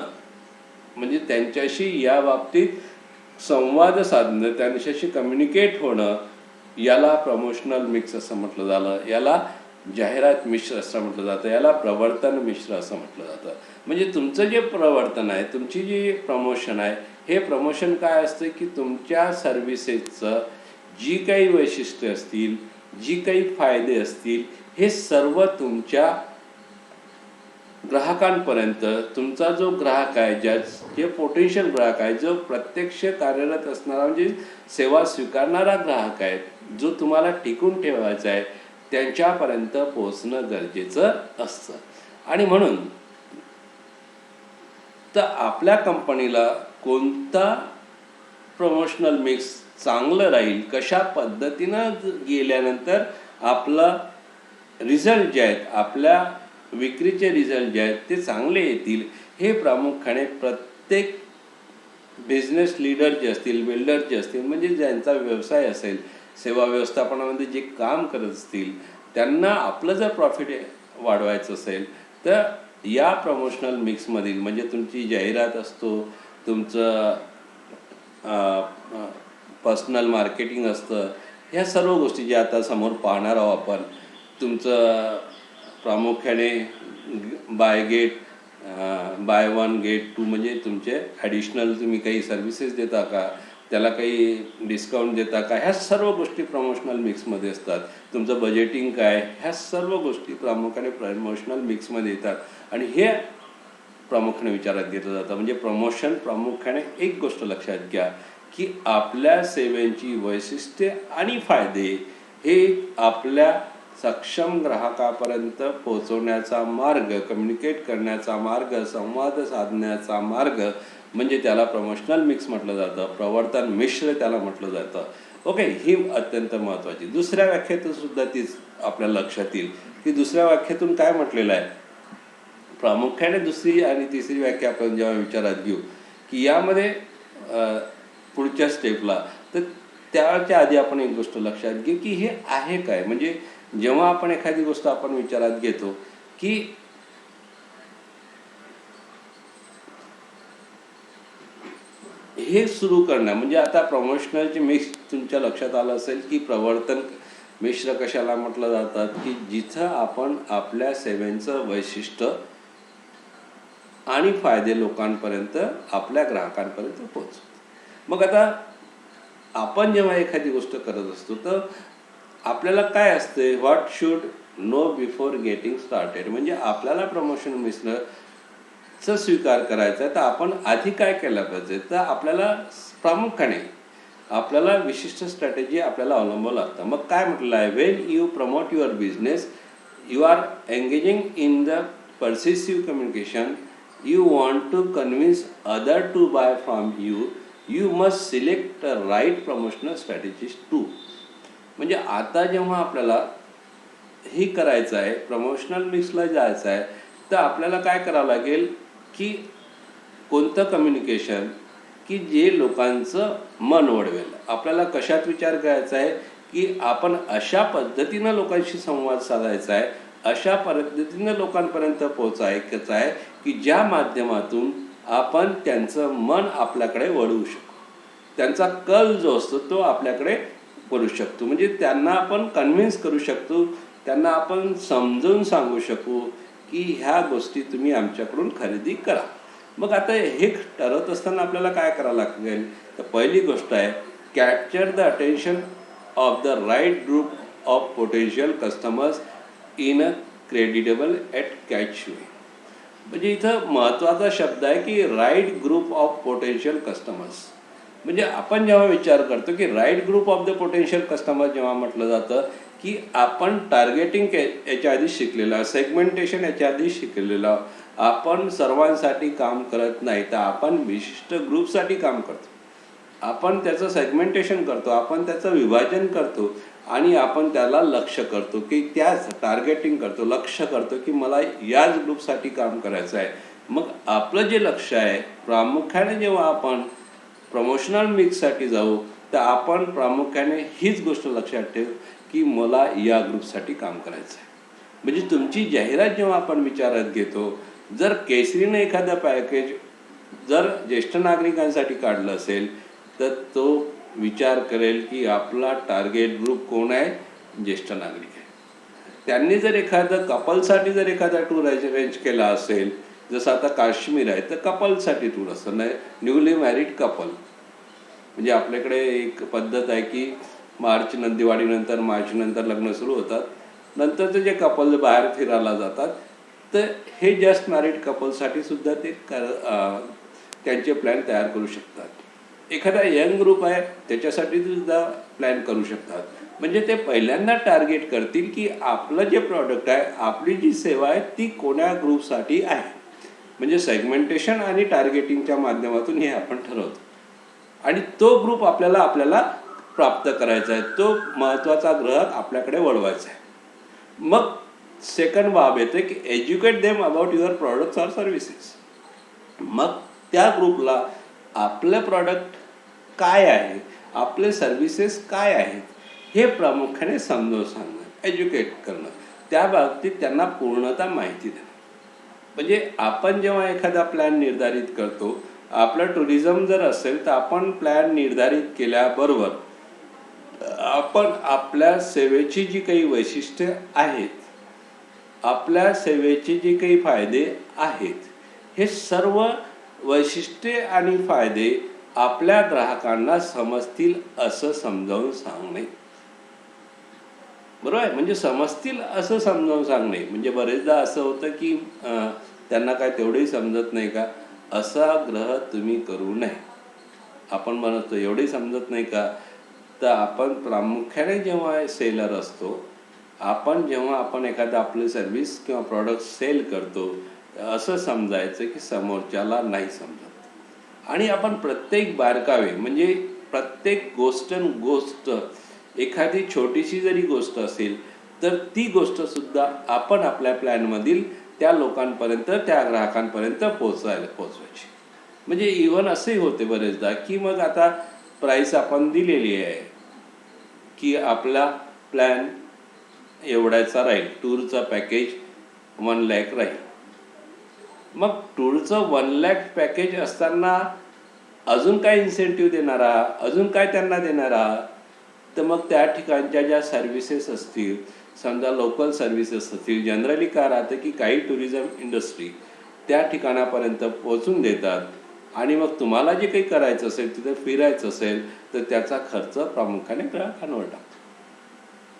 Speaker 1: म्हणजे त्यांच्याशी या बाबतीत संवाद साधणं, त्यांच्याशी कम्युनिकेट होणं, याला प्रमोशनल मिक्स असं म्हटलं झालं. याला जाहिरात मिश्र असं म्हटलं जातं, याला प्रवर्तन मिश्र असं म्हटलं जातं. म्हणजे तुमचं जे प्रवर्तन आहे, तुमची जी प्रमोशन आहे, हे प्रमोशन काय असतं की तुमच्या सर्व्हिसेसचं जी काही वैशिष्ट्ये असतील, जी काही फायदे असतील, हे सर्व तुमच्या ग्राहकांपर्यंत, तुमचा जो ग्राहक आहे, जे पोटेन्शियल ग्राहक आहे, जो प्रत्यक्ष कार्यरत असणारा, म्हणजे सेवा स्वीकारणारा ग्राहक आहे, जो तुम्हाला टिकून ठेवायचा आहे, त्यांच्यापर्यंत पोहोचणं गरजेचं असतं. आणि म्हणून तर आपल्या कंपनीला कोणता प्रमोशनल मिक्स चांगलं राहील, कशा पद्धतीनं गेल्यानंतर आपला रिझल्ट जे आहेत, आपल्या विक्रीचे रिझल्ट जे आहेत ते चांगले येतील, हे प्रामुख्याने प्रत्येक बिझनेस लीडर जे असतील, बिल्डर जे असतील, म्हणजे ज्यांचा व्यवसाय असेल, सेवा व्यवस्थापनामध्ये जे काम करत असतील, त्यांना आपलं जर प्रॉफिट वाढवायचं असेल तर या प्रमोशनल मिक्समधील, म्हणजे तुमची जाहिरात असतो, तुमचं पर्सनल मार्केटिंग असतं, ह्या सर्व गोष्टी ज्या आता समोर पाहणार आहोत आपण, तुमचं प्रामुख्याने बाय 1 गेट 2, म्हणजे तुमचे ॲडिशनल तुम्ही काही सर्व्हिसेस देता का, त्याला काही डिस्काउंट देता का, ह्या सर्व गोष्टी प्रमोशनल मिक्समध्ये असतात. तुमचं बजेटिंग काय, ह्या सर्व गोष्टी प्रामुख्याने प्रमोशनल मिक्समध्ये येतात आणि हे प्रामुख्याने विचारात घेतलं जातं. म्हणजे प्रमोशन प्रामुख्याने एक गोष्ट लक्षात घ्या की आपल्या सेवेची वैशिष्ट्ये आणि फायदे हे आपल्या सक्षम ग्राहकापर्यंत पोहोचवण्याचा मार्ग, कम्युनिकेट करण्याचा मार्ग, संवाद साधण्याचा मार्ग, म्हणजे त्याला प्रमोशनल मिक्स म्हटलं जातं, प्रवर्तन मिश्र त्याला म्हटलं जातं. ओके, ही अत्यंत महत्त्वाची. दुसऱ्या व्याख्येतून सुद्धा तीच आपल्या लक्षात येईल की दुसऱ्या व्याख्येतून काय म्हटलेलं आहे. प्रामुख्याने दुसरी आणि तिसरी व्याख्या आपण जेव्हा विचारात घेऊ की यामध्ये पुढच्या स्टेपला. तर त्याच्या आधी आपण एक गोष्ट लक्षात घे की हे आहे काय. म्हणजे जेव्हा आपण एखादी गोष्ट आपण विचारात घेतो की हे सुरू करणं, म्हणजे आता प्रमोशनलचे मिक्स तुमच्या लक्षात आलं असेल की प्रवर्तन मिश्र कशाला म्हटलं जातात, की जिथं आपण आपल्या सेवेचं वैशिष्ट्य आणि फायदे लोकांपर्यंत, आपल्या ग्राहकांपर्यंत पोहोचवतो. मग आता आपण जेव्हा एखादी गोष्ट करत असतो तर आपल्याला काय असते, what should know before getting started. म्हणजे आपल्याला प्रमोशन मिश्रचा स्वीकार करायचा आहे तर आपण आधी काय केलं पाहिजे, तर आपल्याला प्रामुख्याने आपल्याला विशिष्ट स्ट्रॅटेजी आपल्याला अवलंबावं लागतं. मग काय म्हटलं आहे, when you promote your business you are engaging in the persuasive communication. You want to convince other to buy from you. You must select a right promotional strategies to. म्हणजे आता जेव्हा आपल्याला हे करायचं आहे, प्रमोशनल मिक्सला जायचं आहे, तर आपल्याला काय करावं लागेल की कोणतं कम्युनिकेशन की जे लोकांचं मन वळवेल. आपल्याला कशात विचार करायचा आहे की आपण अशा पद्धतीनं लोकांशी संवाद साधायचा आहे, अशा पद्धतीनं लोकांपर्यंत पोहोचायचं आहे की ज्या माध्यमातून आपण त्यांचं मन आपल्याकडे वळवू शकू, त्यांचा कल जो असतो तो आपल्याकडे करू शकतो. म्हणजे त्यांना आपण कन्व्हिन्स करू शकतो, त्यांना आपण समजावून सांगू शकू की ह्या गोष्टी तुम्ही आमच्याकडून खरेदी करा. मग आता हे ठरवत असताना आपल्याला काय करावं लागेल, तर पहिली गोष्ट आहे capture the attention of the right group of potential customers in a creditable at catch way. म्हणजे इथं महत्त्वाचा शब्द आहे की right group of potential customers. म्हणजे आपण जेव्हा विचार करतो की right group of the potential customer जेव्हा म्हटलं जातं की आपण टार्गेटिंग याच्या आधी शिकलेलं, सेगमेंटेशन याच्या आधी शिकलेलं, आपण सर्वांसाठी काम करत नाही तर आपण विशिष्ट ग्रुपसाठी काम करतो. आपण त्याचं सेगमेंटेशन करतो, आपण त्याचं विभाजन करतो आणि आपण त्याला लक्ष करतो की त्याच टार्गेटिंग करतो, लक्ष करतो की मला याच ग्रुपसाठी काम करायचं आहे. मग आपलं जे लक्ष आहे प्रामुख्याने जेव्हा आपण प्रमोशनल मिक्ससाठी जाऊ तर आपण प्रामुख्याने हीच गोष्ट लक्षात ठेवू की मला या ग्रुपसाठी काम करायचं आहे. म्हणजे तुमची जाहिरात जेव्हा आपण विचारात घेतो, जर केसरीनं एखादं पॅकेज जर ज्येष्ठ नागरिकांसाठी काढलं असेल तर तो विचार करेल की आपला टार्गेट ग्रुप कोण आहे, ज्येष्ठ नागरिक आहे. त्यांनी जर एखादं कपलसाठी जर एखादा टूर अरेंज केला असेल, जसं आता काश्मीर आहे तर कपलसाठी टूर असतं, नाही न्यूली मॅरिड कपल. म्हणजे आपल्याकडे एक पद्धत आहे की दिवाळीनंतर मार्चनंतर लग्न सुरू होतात, नंतरचे जे कपल बाहेर फिरायला जातात तर हे जस्ट मॅरिड कपलसाठी सुद्धा ते त्यांचे प्लॅन तयार करू शकतात. एखादा यंग ग्रुप आहे त्याच्यासाठी सुद्धा प्लॅन करू शकतात. म्हणजे ते पहिल्यांदा टार्गेट करतील की आपलं जे प्रॉडक्ट आहे, आपली जी सेवा आहे ती कोण्या ग्रुपसाठी आहे. म्हणजे सेगमेंटेशन आणि टार्गेटिंगच्या माध्यमातून हे आपण ठरवतो आणि तो ग्रुप आपल्याला प्राप्त करायचा आहे, तो महत्त्वाचा ग्राहक आपल्याकडे वळवायचा आहे. मग सेकंड बाब येते की educate them about your products or services. मग त्या ग्रुपला आपलं प्रॉडक्ट काय आहे, आपले सर्व्हिसेस काय आहेत हे प्रामुख्याने समजावून सांगणं, एज्युकेट करणं, त्या बाबतीत त्यांना पूर्णतः माहिती देणं. म्हणजे आपण जेव्हा एखादा प्लॅन निर्धारित करतो, आपलं टुरिझम जर असेल तर आपण प्लॅन निर्धारित केल्याबरोबर आपण आपल्या सेवेची जी काही वैशिष्ट्ये आहेत, आपल्या सेवेचे जे काही फायदे आहेत, हे सर्व वैशिष्ट्ये आणि फायदे आपल्या ग्राहकांना समजतील असं समजावून सांगणे. बरोबर आहे. म्हणजे समजतील असं समजावून सांगणे. म्हणजे बरेचदा असं होतं की त्यांना काय तेवढंही समजत नाही का, असा ग्रह तुम्ही करू नये. आपण म्हणतो एवढंही समजत नाही का, तर आपण प्रामुख्याने जेव्हा सेलर असतो, जेव्हा आपण एखादं आपली सर्व्हिस किंवा प्रॉडक्ट सेल करतो, असं समजायचं की समोरच्याला नाही समजत. आणि आपण प्रत्येक बारकावे म्हणजे प्रत्येक गोष्ट एखादी छोटीशी जरी गोष्ट असेल तर ती गोष्टसुद्धा आपण आपल्या प्लॅनमधील त्या लोकांपर्यंत, त्या ग्राहकांपर्यंत पोचवायची. म्हणजे इव्हन असेही होते बरेचदा की मग आता प्राईस आपण दिलेली आहे की आपला प्लॅन एवढ्याचा राहील, टूरचा पॅकेज 1 लाख राहील. मग टूरचं 1 लाख पॅकेज असताना अजून काय इन्सेंटिव्ह देणारा, अजून काय त्यांना देणारा? तर मग त्या ठिकाणच्या ज्या सर्व्हिसेस असतील, समजा लोकल सर्व्हिसेस असतील, जनरली काय राहतं की काही टुरिझम इंडस्ट्री त्या ठिकाणापर्यंत पोहोचून देतात आणि मग तुम्हाला जे काही करायचं असेल, तिथे फिरायचं असेल तर त्याचा खर्च प्रामुख्याने ग्राहकांवर टाकतो.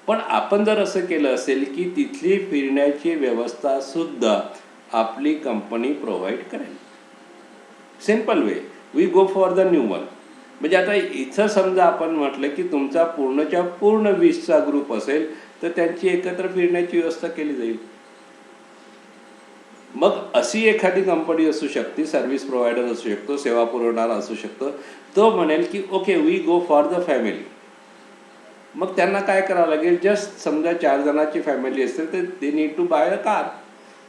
Speaker 1: पण आपण जर असं केलं असेल की तिथली फिरण्याची व्यवस्था सुद्धा आपली कंपनी प्रोव्हाइड करेल. Simple way, we go for the new one. म्हणजे आता इथं समजा आपण म्हटलं की तुमचा पूर्णच्या पूर्ण 20चा ग्रुप असेल तर त्यांची एकत्र फिरण्याची व्यवस्था केली जाईल. मग अशी एखादी कंपनी असू शकते, सर्व्हिस प्रोव्हायडर असू शकतो, सेवा पुरवणारा असू शकतो, तो म्हणेल की okay we go for the family. मग त्यांना काय करावं लागेल, जस्ट समजा 4 जणांची फॅमिली असेल तर they need to buy a car.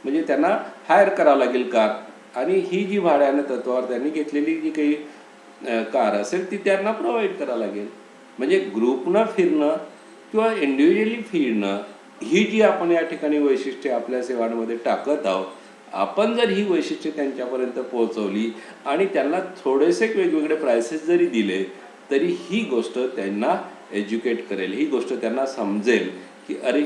Speaker 1: म्हणजे त्यांना हायर करावं लागेल कार, आणि ही जी भाड्यानं तत्वावर त्यांनी घेतलेली जी काही कार असेल ती त्यांना प्रोव्हाइड करावं लागेल. म्हणजे ग्रुपनं फिरणं किंवा इंडिव्हिज्युअली फिरणं ही जी आपण या ठिकाणी वैशिष्ट्ये आपल्या सेवांमध्ये टाकत आहोत, आपण जर ही वैशिष्ट्ये त्यांच्यापर्यंत पोहोचवली आणि त्यांना थोडेसे वेगवेगळे प्राइसेस जरी दिले तरी ही गोष्ट त्यांना एज्युकेट करेल. ही गोष्ट त्यांना समजेल की अरे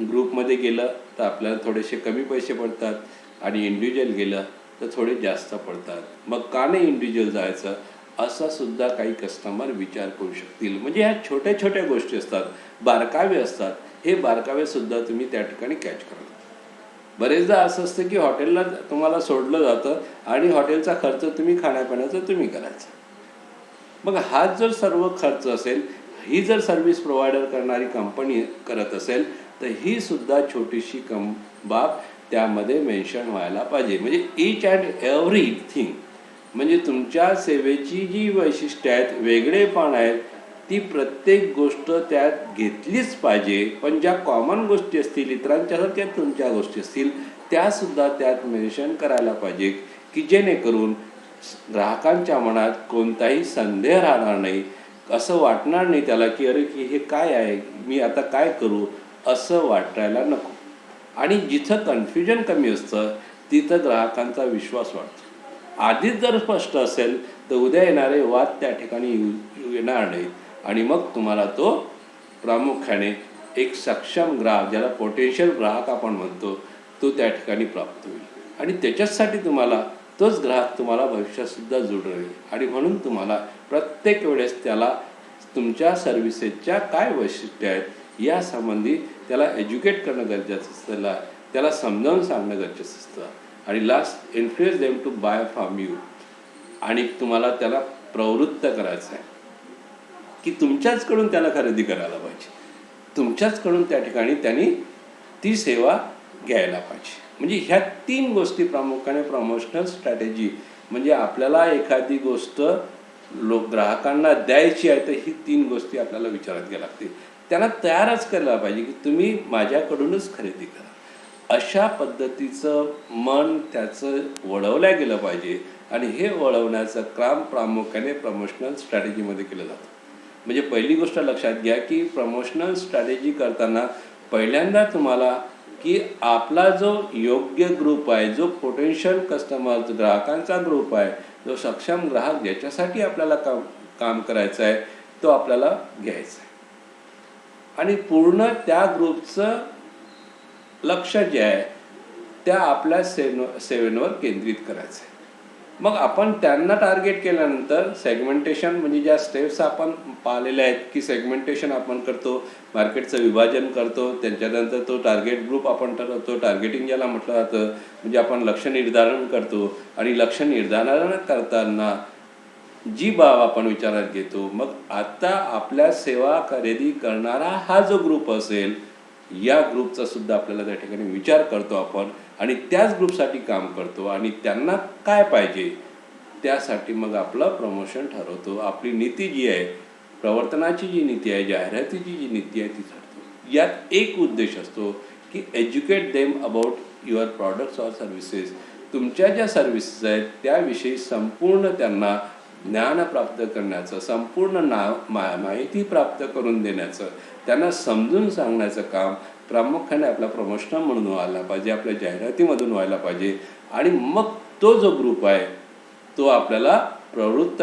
Speaker 1: ग्रुपमध्ये गेलं तर आपल्याला थोडेसे कमी पैसे पडतात आणि इंडिव्हिज्युअल गेलं तर थोडे जास्त पडतात. मग का नाही इंडिव्हिज्युअल जायचं, असा सुद्धा काही कस्टमर विचार करू शकतील. म्हणजे ह्या छोट्या छोट्या गोष्टी असतात, बारकावे असतात. हे बारकावे सुद्धा तुम्ही त्या ठिकाणी कॅच करा. बरेचदा असं असतं की हॉटेलला तुम्हाला सोडलं जातं आणि हॉटेलचा खर्च तुम्ही खाण्यापिण्याचा तुम्ही करायचा. मग हा जर सर्व खर्च असेल, ही जर सर्व्हिस प्रोव्हायडर करणारी कंपनी करत असेल तर ही सुद्धा छोटीशी बाब त्यामध्ये मेन्शन व्हायला पाहिजे. म्हणजे ईच अँड एव्हरीथिंग, म्हणजे तुमच्या सेवेची जी वैशिष्ट्ये आहेत, वेगळेपण आहेत, ती प्रत्येक गोष्ट त्यात घेतलीच पाहिजे. पण ज्या कॉमन गोष्टी असतील, इतरांच्यासारख्या तुमच्या गोष्टी असतील, त्यासुद्धा त्यात मेन्शन करायला पाहिजे की जेणेकरून ग्राहकांच्या मनात कोणताही संदेह राहणार नाही. असं वाटणार नाही त्याला की अरे की हे काय आहे, मी आता काय करू, असं वाटायला नको. आणि जिथं कन्फ्युजन कमी असतं तिथं ग्राहकांचा विश्वास वाढतो. आधीच जर स्पष्ट असेल तर उद्या येणारे वाद त्या ठिकाणी येणार नाहीत आणि मग तुम्हाला तो प्रामुख्याने एक सक्षम ग्राहक, ज्याला पोटेन्शियल ग्राहक आपण म्हणतो, तो त्या ठिकाणी प्राप्त होईल. आणि त्याच्यासाठी तुम्हाला तोच ग्राहक तुम्हाला भविष्यातसुद्धा जोडेल. आणि म्हणून तुम्हाला प्रत्येक वेळेस त्याला तुमच्या सर्व्हिसेसच्या काय वैशिष्ट्ये आहेत यासंबंधी त्याला एज्युकेट करणं गरजेचं असतं, त्याला समजावून सांगणं गरजेचं असतं. आणि last, influence them to buy from you. आणि तुम्हाला त्याला प्रवृत्त करायचं आहे की तुमच्याचकडून त्याला खरेदी करायला पाहिजे, तुमच्याचकडून त्या ठिकाणी त्यांनी ती सेवा घ्यायला पाहिजे. म्हणजे ह्या 3 गोष्टी प्रामुख्याने प्रमोशनल स्ट्रॅटेजी, म्हणजे आपल्याला एखादी गोष्ट ग्राहकांना द्यायची आहे तर ही 3 गोष्टी आपल्याला विचारात घ्यायला लागतील. त्यांना तयारच करायला पाहिजे की तुम्ही माझ्याकडूनच खरेदी करा. अशा पद्धतीचं मन त्याचं वळवलं गेलं पाहिजे. आणि हे वळवण्याचं काम प्रामुख्याने प्रमोशनल स्ट्रॅटेजीमध्ये केलं जातं. म्हणजे पहिली गोष्ट लक्षात घ्या की प्रमोशनल स्ट्रॅटेजी करताना पहिल्यांदा तुम्हाला की आपला जो योग्य ग्रुप आहे, जो पोटेन्शियल कस्टमर ग्राहकांचा ग्रुप आहे, जो सक्षम ग्राहक ज्याच्यासाठी आपल्याला काम करायचं आहे, तो आपल्याला घ्यायचा आहे. आणि पूर्ण त्या ग्रुपचं लक्ष जे आहे त्या आपल्या सेवेवर केंद्रित करायचं आहे. मग आपण त्यांना टार्गेट केल्यानंतर सेगमेंटेशन, म्हणजे ज्या स्टेप्स आपण पाहिलेल्या आहेत की सेगमेंटेशन आपण करतो, मार्केटचं विभाजन करतो, त्यांच्यानंतर तो टार्गेट ग्रुप आपण ठरवतो, टार्गेटिंग ज्याला म्हटलं जातं. म्हणजे आपण लक्ष निर्धारण करतो आणि लक्ष निर्धारण करताना जी बाब आपण विचारात घेतो, मग आता आपल्या सेवा खरेदी करणारा हा जो ग्रुप असेल, या ग्रुपचा सुद्धा आपल्याला त्या ठिकाणी विचार करतो आपण आणि त्याच ग्रुपसाठी काम करतो आणि त्यांना काय पाहिजे त्यासाठी मग आपलं प्रमोशन ठरवतो. आपली नीती जी आहे, प्रवर्तनाची जी नीती आहे, जाहिरातीची जी नीती आहे ती ठरतो. यात एक उद्देश असतो की educate them about your products or services. तुमच्या ज्या सर्व्हिसेस आहेत त्याविषयी संपूर्ण त्यांना ज्ञान प्राप्त करण्याचं, संपूर्ण माहिती प्राप्त करून देण्याचं, त्यांना समजून सांगण्याचं काम प्रामुख्याने आपला प्रमोशनल म्हणून व्हायला पाहिजे, आपल्या जाहिरातीमधून व्हायला पाहिजे. आणि मग तो जो ग्रुप आहे तो आपल्याला प्रवृत्त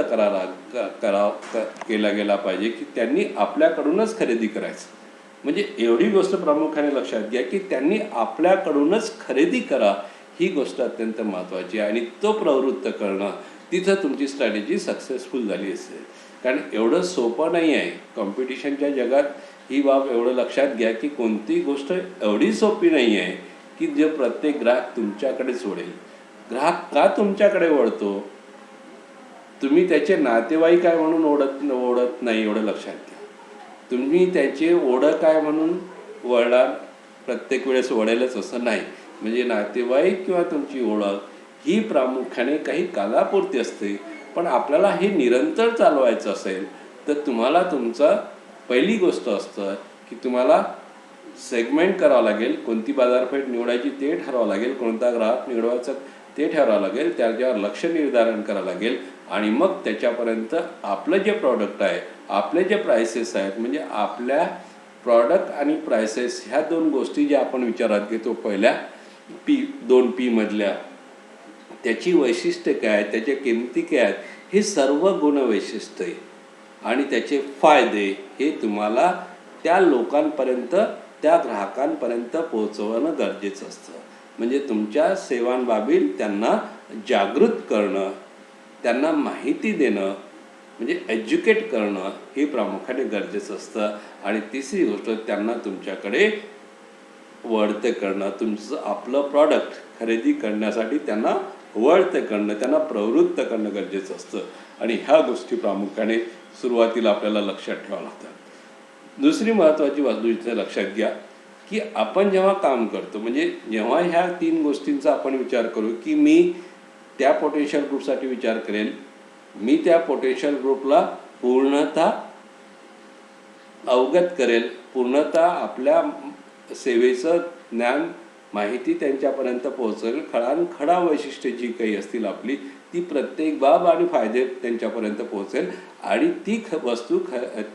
Speaker 1: केला गेला पाहिजे की त्यांनी आपल्याकडूनच खरेदी करायचं. म्हणजे एवढी गोष्ट प्रामुख्याने लक्षात घ्या की त्यांनी आपल्याकडूनच खरेदी करा, ही गोष्ट अत्यंत महत्त्वाची आहे. आणि तो प्रवृत्त करणं, तिथं तुमची स्ट्रॅटेजी सक्सेसफुल झाली असेल. कारण एवढं सोपं नाही आहे कॉम्पिटिशनच्या जगात. ही बाब एवढं लक्षात घ्या की कोणतीही गोष्ट एवढी सोपी नाही आहे की जे प्रत्येक ग्राहक तुमच्याकडेच वळेल. ग्राहक का तुमच्याकडे वळतो? तुम्ही त्याचे नातेवाईक आहे म्हणून ओढत नाही, एवढं लक्षात घ्या. तुम्ही त्याचे ओळख आहे म्हणून वळणार, प्रत्येक वेळेस वळेलच असं नाही. म्हणजे नातेवाईक किंवा तुमची ओळख ही प्रामुख्याने काही कालापुरती असते. पण आपल्याला हे निरंतर चालवायचं असेल तर तुम्हाला तुमचं पहिली गोष्ट असतं की तुम्हाला सेगमेंट करावं लागेल, कोणती बाजारपेठ निवडायची ते ठरवावं लागेल, कोणता ग्राहक निवडायचा ते ठरवावं लागेल, त्याच्यावर लक्ष निर्धारण करावं लागेल. आणि मग त्याच्यापर्यंत आपलं जे प्रॉडक्ट आहे, आपले जे प्राइसेस आहेत, म्हणजे आपल्या प्रॉडक्ट आणि प्राइसेस ह्या दोन गोष्टी ज्या आपण विचारात घेतो पहिल्या दोन पी मधल्या, त्याची वैशिष्ट्य काय आहेत, त्याच्या किमती काय आहेत, हे सर्व गुणवैशिष्ट्ये आणि त्याचे फायदे हे तुम्हाला त्या लोकांपर्यंत, त्या ग्राहकांपर्यंत पोहोचवणं गरजेचं असतं. म्हणजे तुमच्या सेवांबाबील त्यांना जागृत करणं, त्यांना माहिती देणं, म्हणजे एज्युकेट करणं हे प्रामुख्याने गरजेचं असतं. आणि तिसरी गोष्ट, त्यांना तुमच्याकडे वळते करणं, तुमचं आपलं प्रॉडक्ट खरेदी करण्यासाठी त्यांना वळते करणं, त्यांना प्रवृत्त करणं गरजेचं असतं. आणि ह्या गोष्टी प्रामुख्याने सुरुवातीला आपल्याला लक्षात ठेवावं लागतात. दुसरी महत्त्वाची बाजू इथे लक्षात घ्या की आपण जेव्हा काम करतो, म्हणजे जेव्हा ह्या तीन गोष्टींचा आपण विचार करू की मी त्या पोटेन्शियल ग्रुपसाठी विचार करेल, मी त्या पोटेन्शियल ग्रुपला पूर्णतः अवगत करेल, पूर्णतः आपल्या सेवेचं ज्ञान, माहिती त्यांच्यापर्यंत पोहोचेल, खडा वैशिष्ट्ये जी काही असतील आपली, ती प्रत्येक बाब आणि फायदे त्यांच्यापर्यंत पोहोचेल आणि ती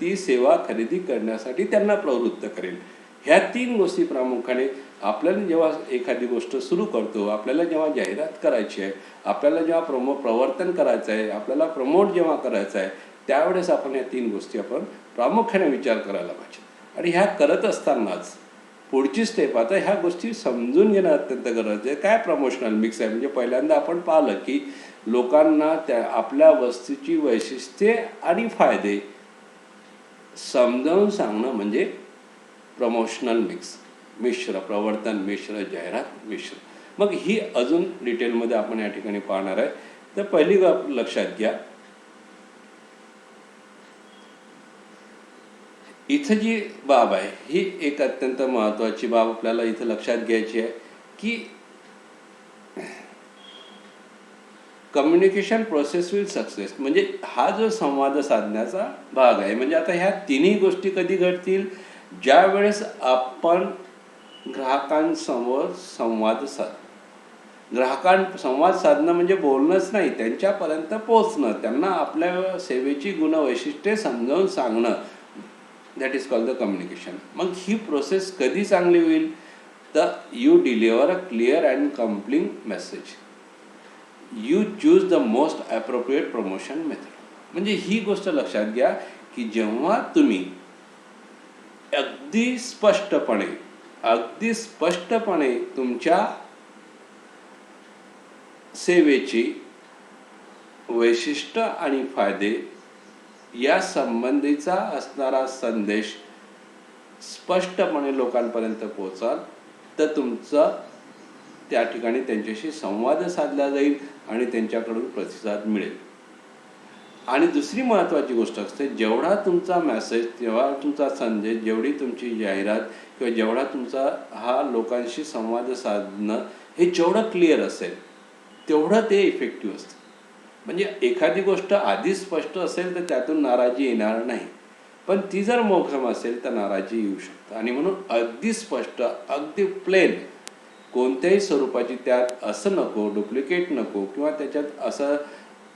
Speaker 1: ती सेवा खरेदी करण्यासाठी त्यांना प्रवृत्त करेल. ह्या तीन गोष्टी प्रामुख्याने आपल्याला जेव्हा एखादी गोष्ट सुरू करतो, आपल्याला जेव्हा जाहिरात करायची आहे, आपल्याला जेव्हा प्रवर्तन करायचं आहे, आपल्याला प्रमोट जेव्हा करायचं आहे, त्यावेळेस आपण ह्या तीन गोष्टी आपण प्रामुख्याने विचार करायला पाहिजे. आणि ह्या करत असतानाच पुढची स्टेप, आता ह्या गोष्टी समजून घेणं अत्यंत गरजेचं आहे. काय प्रमोशनल मिक्स आहे? म्हणजे पहिल्यांदा आपण पाहिलं की लोकांना त्या आपल्या वस्तूची वैशिष्ट्ये आणि फायदे समजावून सांगणं म्हणजे प्रमोशनल मिक्स, मिश्र प्रवर्तन, मिश्र जाहिरात, मिश्र. मग ही अजून डिटेलमध्ये आपण या ठिकाणी पाहणार आहे. तर पहिली लक्षात घ्या, इथं जी बाब आहे ही एक अत्यंत महत्त्वाची बाब आपल्याला इथं लक्षात घ्यायची आहे की कम्युनिकेशन प्रोसेस विल सक्सेस. म्हणजे हा जो संवाद साधण्याचा भाग आहे. म्हणजे आता ह्या तिन्ही गोष्टी कधी घडतील? ज्या वेळेस आपण ग्राहकांसमोर संवाद संवाद साधणं म्हणजे बोलणंच नाही, त्यांच्यापर्यंत पोहोचणं, त्यांना आपल्या सेवेची गुणवैशिष्ट्ये समजावून सांगणं, that is called the communication. मग ही प्रोसेस कधी चांगली होईल? तर you deliver a clear and compelling message, you choose the most appropriate promotion method. म्हणजे ही गोष्ट लक्षात घ्या की जेव्हा तुम्ही अगदी स्पष्टपणे तुमच्या सेवेची वैशिष्ट्य आणि फायदे या संबंधीचा असणारा संदेश स्पष्टपणे लोकांपर्यंत पोहोचाल तर तुमचा त्या ठिकाणी त्यांच्याशी संवाद साधला जाईल आणि त्यांच्याकडून प्रतिसाद मिळेल. आणि दुसरी महत्त्वाची गोष्ट असते, जेवढा तुमचा मेसेज, जेवढा तुमचा संदेश, जेवढी तुमची जाहिरात किंवा जेवढा तुमचा हा लोकांशी संवाद साधणं हे जेवढं क्लिअर असेल तेवढं ते इफेक्टिव्ह असतं. म्हणजे एखादी गोष्ट आधीच स्पष्ट असेल तर त्यातून नाराजी येणार नाही, पण ती जर मोघम असेल तर नाराजी येऊ शकते. आणि म्हणून अगदी स्पष्ट, अगदी प्लेन, कोणत्याही स्वरूपाची त्यात असं नको, डुप्लिकेट नको, किंवा त्याच्यात असं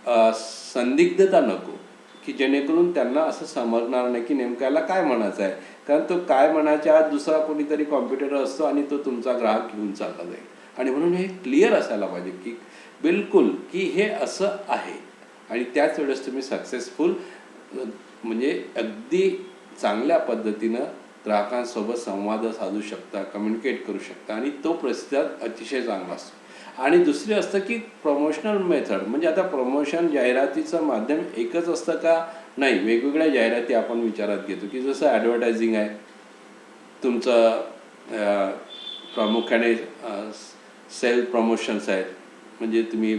Speaker 1: संदिग्धता नको, की जेणेकरून त्यांना असं समजणार नाही की नेमकं याला काय म्हणायचं आहे. कारण तो काय म्हणायच्या आत दुसरा कोणीतरी कॉम्प्युटर असतो आणि तो तुमचा ग्राहक घेऊन चालला जाईल. आणि म्हणून हे क्लिअर असायला पाहिजे की बिलकुल की हे असं आहे. आणि त्याच वेळेस तुम्ही सक्सेसफुल म्हणजे अगदी चांगल्या पद्धतीनं ग्राहकांसोबत संवाद साधू शकता, कम्युनिकेट करू शकता आणि तो प्रतिसाद अतिशय चांगला असतो. आणि दुसरे असतं की प्रमोशनल मेथड. म्हणजे आता प्रमोशन जाहिरातीचं माध्यम एकच असतं का? नाही, वेगवेगळ्या जाहिराती आपण विचारात घेतो की जसं ॲडव्हर्टायझिंग आहे तुमचं, प्रामुख्याने सेल्फ प्रमोशन्स आहेत. म्हणजे तुम्ही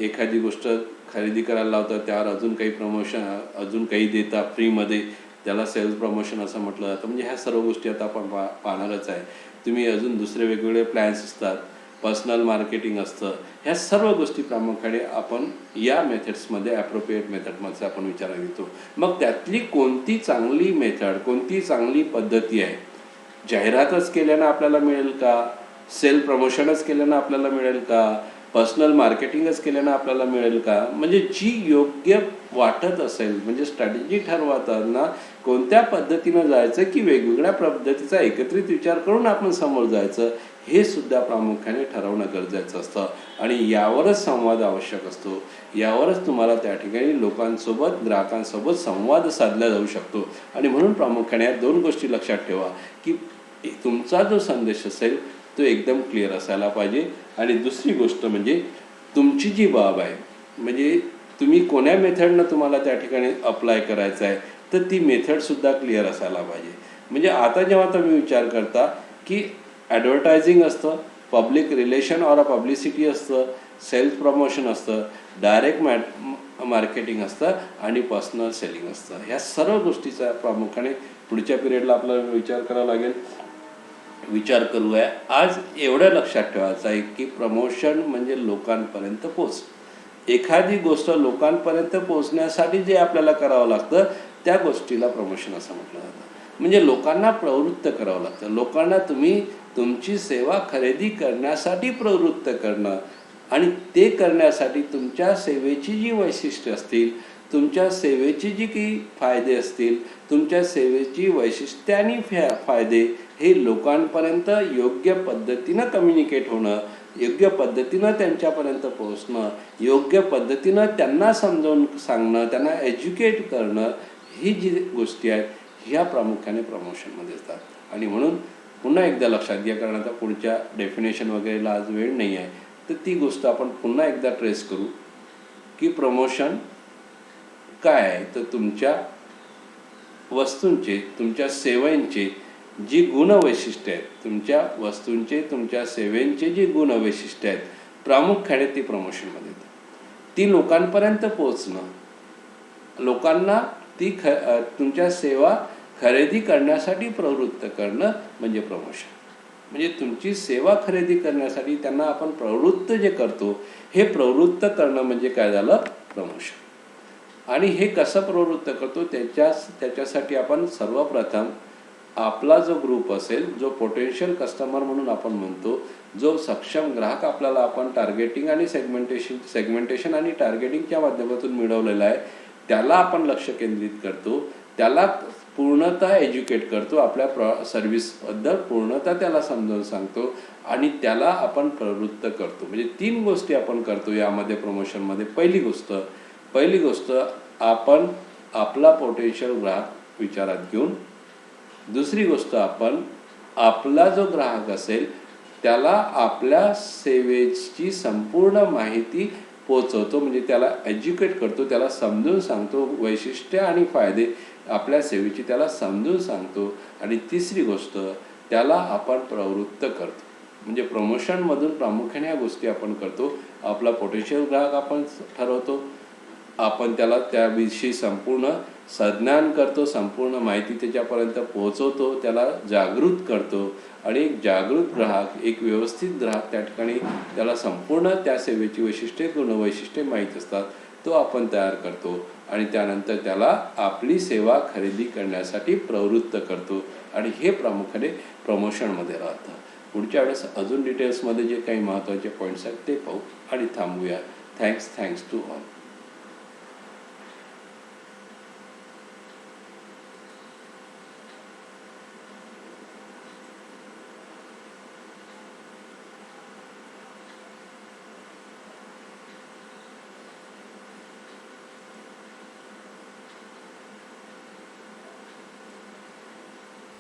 Speaker 1: एखादी गोष्ट खरेदी करायला लावता त्यावर अजून काही प्रमोशन अजून काही देता फ्रीमध्ये, त्याला सेल्स प्रमोशन असं म्हटलं जातं. म्हणजे ह्या सर्व गोष्टी आता आपण पाहणारच आहे. तुम्ही अजून दुसरे वेगवेगळे प्लॅन्स असतात, पर्सनल मार्केटिंग असतं. ह्या सर्व गोष्टी प्रामुख्याने आपण या मेथड्समध्ये ॲप्रोप्रिएट मेथडमध्ये आपण विचारात घेतो. मग त्यातली कोणती चांगली मेथड, कोणती चांगली पद्धती आहे? जाहिरातच केल्यानं आपल्याला मिळेल का? सेल्फ प्रमोशनच केल्यानं आपल्याला मिळेल का? पर्सनल मार्केटिंगच केल्यानं आपल्याला मिळेल का? म्हणजे जी योग्य वाटत असेल, म्हणजे स्ट्रॅटेजी ठरवताना कोणत्या पद्धतीनं जायचं की वेगवेगळ्या पद्धतीचा एकत्रित विचार करून आपण समोर जायचं, हे सुद्धा प्रामुख्याने ठरवणं गरजेचं असतं. आणि यावरच संवाद आवश्यक असतो. यावरच तुम्हाला त्या ठिकाणी लोकांसोबत, ग्राहकांसोबत संवाद साधला जाऊ शकतो. आणि म्हणून प्रामुख्याने या दोन गोष्टी लक्षात ठेवा की तुमचा जो संदेश असेल तो एकदम क्लिअर असायला पाहिजे. आणि दुसरी गोष्ट म्हणजे तुमची जी बाब आहे, म्हणजे तुम्ही कोण्या मेथडनं तुम्हाला त्या ठिकाणी अप्लाय करायचं आहे, तर ती मेथडसुद्धा क्लिअर असायला पाहिजे. म्हणजे आता जेव्हा तुम्ही विचार करता की ॲडव्हर्टायझिंग असतं, पब्लिक रिलेशन ऑर पब्लिसिटी असतं, सेल्फ प्रमोशन असतं, डायरेक्ट मार्केटिंग असतं आणि पर्सनल सेलिंग असतं. ह्या सर्व गोष्टीचा प्रामुख्याने पुढच्या पिरियडला आपल्याला विचार करावा लागेल. विचार करूया. आज एवढं लक्षात ठेवायचं आहे की प्रमोशन म्हणजे लोकांपर्यंत पोच. एखादी गोष्ट लोकांपर्यंत पोचण्यासाठी जे आपल्याला करावं लागतं त्या गोष्टीला प्रमोशन असं म्हटलं जातं. म्हणजे लोकांना प्रवृत्त करावं लागतं. लोकांना तुम्ही तुमची सेवा खरेदी करण्यासाठी प्रवृत्त करणं आणि ते करण्यासाठी तुमच्या सेवेची जी वैशिष्ट्ये असतील, तुमच्या सेवेची जी काही फायदे असतील, तुमच्या सेवेची वैशिष्ट्ये आणि फायदे हे लोकांपर्यंत योग्य पद्धतीनं कम्युनिकेट होणं, योग्य पद्धतीनं त्यांच्यापर्यंत पोहोचणं, योग्य पद्धतीनं त्यांना समजावून सांगणं, त्यांना एज्युकेट करणं, ही जी गोष्टी आहेत ह्या प्रामुख्याने प्रमोशनमध्ये असतात. आणि म्हणून पुन्हा एकदा लक्षात घ्या, कारण आता पुढच्या डेफिनेशन वगैरेला आज वेळ नाही आहे, तर ती गोष्ट आपण पुन्हा एकदा ट्रेस करू की प्रमोशन काय आहे. तर तुमच्या वस्तूंचे, तुमच्या सेवांचे जी गुणवैशिष्ट्ये आहेत, तुमच्या वस्तूंचे, तुमच्या सेवेंचे जी गुणवैशिष्ट्ये आहेत, प्रामुख्याने ती प्रमोशनमध्ये येतात. ती लोकांपर्यंत पोचणं, लोकांना ती तुमच्या सेवा खरेदी करण्यासाठी प्रवृत्त करणं म्हणजे प्रमोशन. म्हणजे तुमची सेवा खरेदी करण्यासाठी त्यांना आपण प्रवृत्त जे करतो, हे प्रवृत्त करणं म्हणजे काय झालं? प्रमोशन. आणि हे कसं प्रवृत्त करतो? त्याच्यासाठी आपण सर्वप्रथम आपला जो ग्रुप असेल, जो पोटेन्शियल कस्टमर म्हणून आपण म्हणतो, जो सक्षम ग्राहक आपल्याला आपण टार्गेटिंग आणि सेगमेंटेशन आणि टार्गेटिंगच्या माध्यमातून मिळवलेला आहे, त्याला आपण लक्ष केंद्रित करतो, त्याला पूर्णतः एज्युकेट करतो, आपल्या सर्व्हिसबद्दल पूर्णतः त्याला समजावून सांगतो आणि त्याला आपण प्रवृत्त करतो. म्हणजे 3 गोष्टी आपण करतो यामध्ये प्रमोशनमध्ये. पहिली गोष्ट आपण आपला पोटेन्शियल ग्राहक विचारात घेऊन, दुसरी गोष्ट आपण आपला जो ग्राहक असेल त्याला आपल्या सेवेची संपूर्ण माहिती पोचवतो, म्हणजे त्याला एज्युकेट करतो, त्याला समजून सांगतो, वैशिष्ट्ये आणि फायदे आपल्या सेवेची त्याला समजून सांगतो. आणि तिसरी गोष्ट त्याला आपण प्रवृत्त करतो. म्हणजे प्रमोशनमधून प्रामुख्याने ह्या गोष्टी आपण करतो. आपला पोटेन्शियल ग्राहक आपण ठरवतो, आपण त्याला त्याविषयी संपूर्ण संज्ञान करतो, संपूर्ण माहिती त्याच्यापर्यंत पोहोचवतो, त्याला जागृत करतो आणि एक जागृत ग्राहक, एक व्यवस्थित ग्राहक त्या ठिकाणी त्याला संपूर्ण त्या सेवेची वैशिष्ट्ये, गुणवैशिष्ट्ये माहीत असतात, तो आपण तयार करतो आणि त्यानंतर त्याला आपली सेवा खरेदी करण्यासाठी प्रवृत्त करतो. आणि हे प्रामुख्याने प्रमोशनमध्ये राहतं. पुढच्या वेळेस अजून डिटेल्समध्ये जे काही महत्त्वाचे पॉईंट्स आहेत ते पाहू आणि थांबूया. Thanks to all.